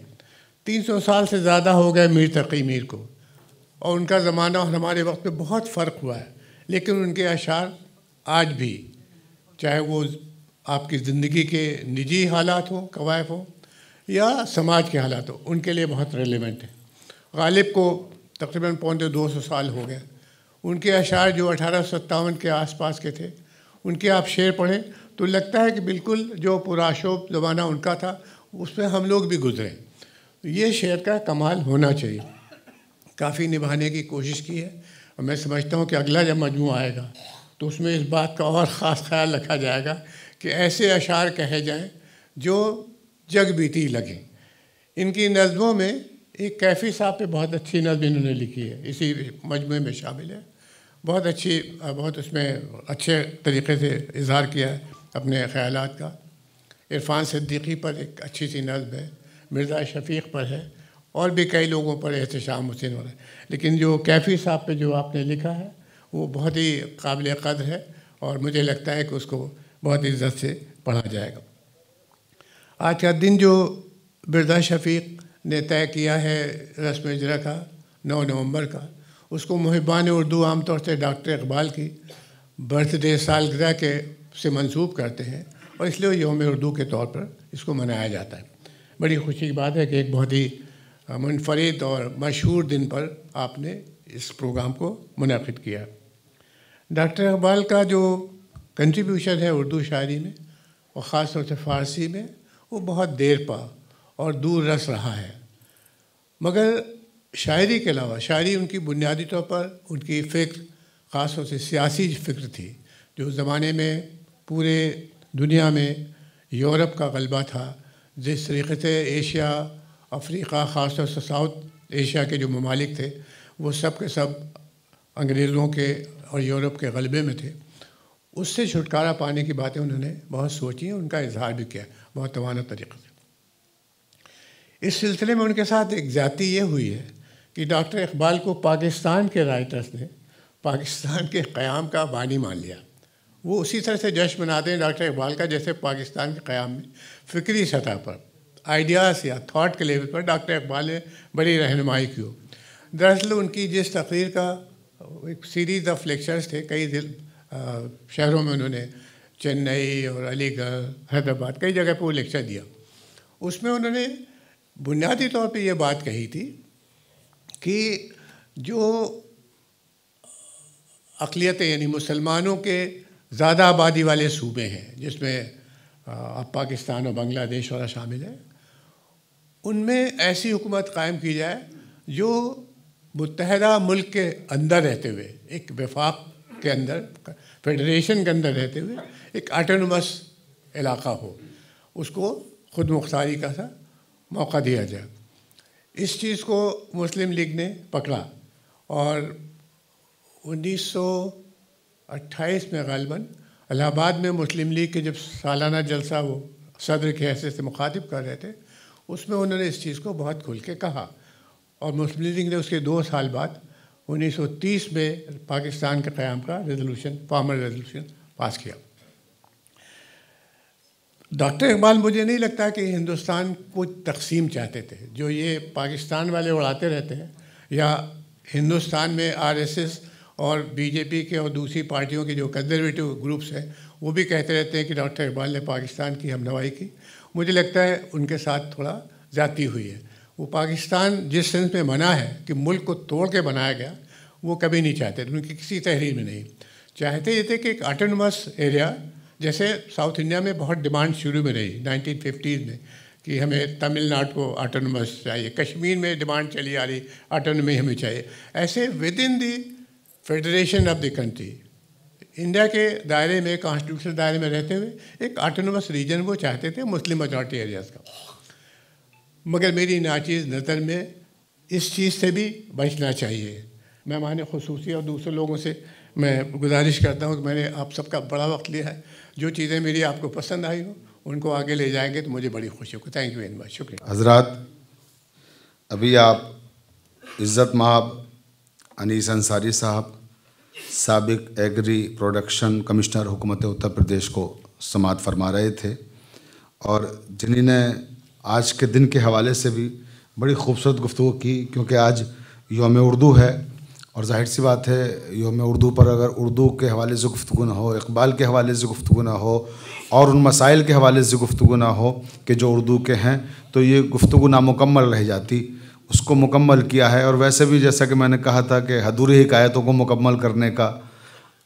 300 साल से ज़्यादा हो गए मीर तक़ी मीर को और उनका ज़माना और हमारे वक्त में बहुत फ़र्क हुआ है, लेकिन उनके अशार आज भी, चाहे वो आपकी ज़िंदगी के निजी हालात हों, कवायफ हों या समाज के हालात हों, उनके लिए बहुत रेलेवेंट है। गालिब को तकरीबन 250 साल हो गए। उनके अशार जो 1857 के आसपास के थे, उनके आप शेर पढ़ें तो लगता है कि बिल्कुल जो पुराशोभ ज़माना उनका था उसमें हम लोग भी गुजरे। ये शेर का कमाल होना चाहिए। काफ़ी निभाने की कोशिश की है और मैं समझता हूँ कि अगला जब मजमू आएगा तो उसमें इस बात का और ख़ास ख्याल रखा जाएगा कि ऐसे अशार कहे जाएं जो जग बीती लगें। इनकी नज़मों में एक कैफ़ी साहब पे बहुत अच्छी नज़म इन्होंने लिखी है, इसी मजमूए में शामिल है। बहुत अच्छी, बहुत उसमें अच्छे तरीक़े से इज़हार किया है अपने ख़यालात का। इरफ़ान सिद्दीकी पर एक अच्छी सी नज़म है, मिर्ज़ा शफ़ीक़ पर है और भी कई लोगों पर एहतशाम हुसैन हो रहा है। लेकिन जो कैफ़ी साहब पे जो आपने लिखा है वो बहुत ही काबिल क़द्र है और मुझे लगता है कि उसको बहुत इज़्ज़त से पढ़ा जाएगा। आज का दिन जो मिर्ज़ा शफ़ीक़ ने तय किया है रस्म इजरा का 9 नवंबर का, उसको मुहिबान उर्दू आमतौर से डॉक्टर इकबाल की बर्थडे सालगिरह के से मंसूब करते हैं और इसलिए यौम उर्दू के तौर पर इसको मनाया जाता है। बड़ी खुशी की बात है कि एक बहुत ही मुनफरिद और मशहूर दिन पर आपने इस प्रोग्राम को मुनक़िद किया। डॉक्टर इकबाल का जो कंट्रीब्यूशन है उर्दू शायरी में और ख़ास तौर से फ़ारसी में, वो बहुत देर पा और दूर रस रहा है। मगर शायरी के अलावा शायरी उनकी बुनियादी तौर पर उनकी फ़िक्र ख़ास तौर से सियासी फ़िक्र थी, जो ज़माने में पूरे दुनिया में यूरोप का गलबा था। जिस तरीके से एशिया, अफ्रीका, ख़ास तौर से साउथ एशिया के जो ममालिक थे वो सब के सब अंग्रेज़ों के और यूरोप के गलबे में थे, उससे छुटकारा पाने की बातें उन्होंने बहुत सोची, उनका इजहार भी किया बहुत तवाना तरीक़े से। इस सिलसिले में उनके साथ एक ज़्यादती ये हुई है कि डॉक्टर इकबाल को पाकिस्तान के राइटर्स ने पाकिस्तान के क़याम का बानी मान लिया। वो उसी तरह से जश्न मनाते हैं डॉक्टर इकबाल का जैसे पाकिस्तान के क़याम में फ़िक्री सतह पर, आइडियाज़ या थाट के लेवल पर डॉक्टर इकबाल ने बड़ी रहनुमाई की हो। दरअसल उनकी जिस तकरीर का एक सीरीज़ ऑफ लेक्चर्स थे, कई शहरों में उन्होंने चेन्नई और अलीगढ़, हैदराबाद, कई जगह पर वो लेक्चर दिया। उसमें उन्होंने बुनियादी तौर पे ये बात कही थी कि जो अक़लियतें यानी मुसलमानों के ज़्यादा आबादी वाले सूबे हैं, जिसमें अब पाकिस्तान और बांग्लादेश वाला शामिल है, उनमें ऐसी हुकूमत कायम की जाए जो मुत्तहदा मुल्क के अंदर रहते हुए, एक वफाक के अंदर, फेडरेशन के अंदर रहते हुए एक ऑटोनमस इलाक़ा हो, उसको खुद मुख्तारी का सा मौका दिया जाए। इस चीज़ को मुस्लिम लीग ने पकड़ा और 1928 में ग़ालिबन इलाहाबाद में मुस्लिम लीग के जब सालाना जलसा वो सदर के हैसियत से मुखातिब कर रहे थे, उसमें उन्होंने इस चीज़ को बहुत खुल के कहा और मुस्लिम लीग ने उसके 2 साल बाद 1930 में पाकिस्तान के क़याम का रेजोल्यूशन, फॉर्मल रेजोल्यूशन पास किया। डॉक्टर इकबाल मुझे नहीं लगता कि हिंदुस्तान को तकसीम चाहते थे, जो ये पाकिस्तान वाले उड़ाते रहते हैं, या हिंदुस्तान में आरएसएस और बीजेपी के और दूसरी पार्टियों के जो कंजर्वेटिव ग्रुप्स हैं वो भी कहते रहते हैं कि डॉक्टर इकबाल ने पाकिस्तान की हमनवाई की। मुझे लगता है उनके साथ थोड़ा ज़्यादती हुई है। वो पाकिस्तान जिस सेंस में बना है कि मुल्क को तोड़ के बनाया गया, वो कभी नहीं चाहते, उनकी किसी तहरीर में नहीं चाहते। ये थे कि एक ऑटोनमस एरिया, जैसे साउथ इंडिया में बहुत डिमांड शुरू में रही 1950s में कि हमें तमिलनाडु को ऑटोनमस चाहिए, कश्मीर में डिमांड चली आ रही ऑटोनमी हमें चाहिए। ऐसे with in the federation of the country, India के दायरे में, कॉन्स्टिट्यूशनल दायरे में रहते हुए एक ऑटोनमस रीजन वो चाहते थे मुस्लिम मेजॉरिटी एरियाज़ का। मगर मेरी नाचीज़ नज़र में इस चीज़ से भी बचना चाहिए। मेहमान ख़ुसूसी और दूसरे लोगों से मैं गुजारिश करता हूँ कि मैंने आप सबका बड़ा वक्त लिया है, जो चीज़ें मेरी आपको पसंद आई हो उनको आगे ले जाएंगे तो मुझे बड़ी खुशी होगी। थैंक यू वेरी मच, शुक्रिया। हज़रात, अभी आप इज़्ज़त माब अनीस अंसारी साहब, साबिक एग्री प्रोडक्शन कमिश्नर हुकूमत उत्तर प्रदेश को समाअत फरमा रहे थे और जिन्होंने आज के दिन के हवाले से भी बड़ी खूबसूरत गुफ्तगू की, क्योंकि आज यौम उर्दू है और जाहिर सी बात है यौम उर्दू पर अगर उर्दू के हवाले से गुफ्तगू ना हो, इकबाल के हवाले से गुफ्तगू ना हो और उन मसाइल के हवाले से गुफ्तगू ना हो कि जो उर्दू के हैं, तो ये गुफ्तगू नामुकम्मल रह जाती। उसको मुकम्मल किया है और वैसे भी जैसा कि मैंने कहा था कि अधूरी हिकायतों को मुकम्मल करने का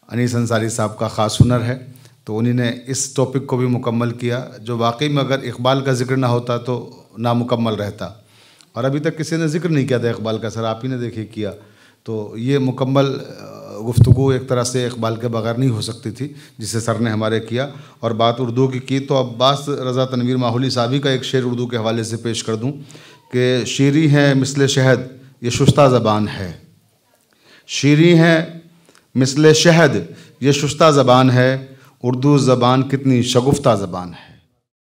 अनीस अंसारी साहब का ख़ास हुनर है। तो उन्हीं ने इस टॉपिक को भी मुकम्मल किया, जो वाकई में अगर इकबाल का ज़िक्र ना होता तो नामुकम्मल रहता। और अभी तक किसी ने ज़िक्र नहीं किया था इकबाल का, सर आप ही ने देखिए किया। तो ये मुकम्मल गुफ्तगू एक तरह से इकबाल के बगैर नहीं हो सकती थी, जिसे सर ने हमारे किया। और बात उर्दू की तो अब्बास रज़ा तनवीर माहौली साहबी का एक शेर उर्दू के हवाले से पेश कर दूँ कि शीरी है मिसले शहद ये शुस्ता ज़बान है, शीरी है मिसले शहद ये शुस्ता ज़बान है, उर्दू ज़बान कितनी शगुफ्ता ज़बान है।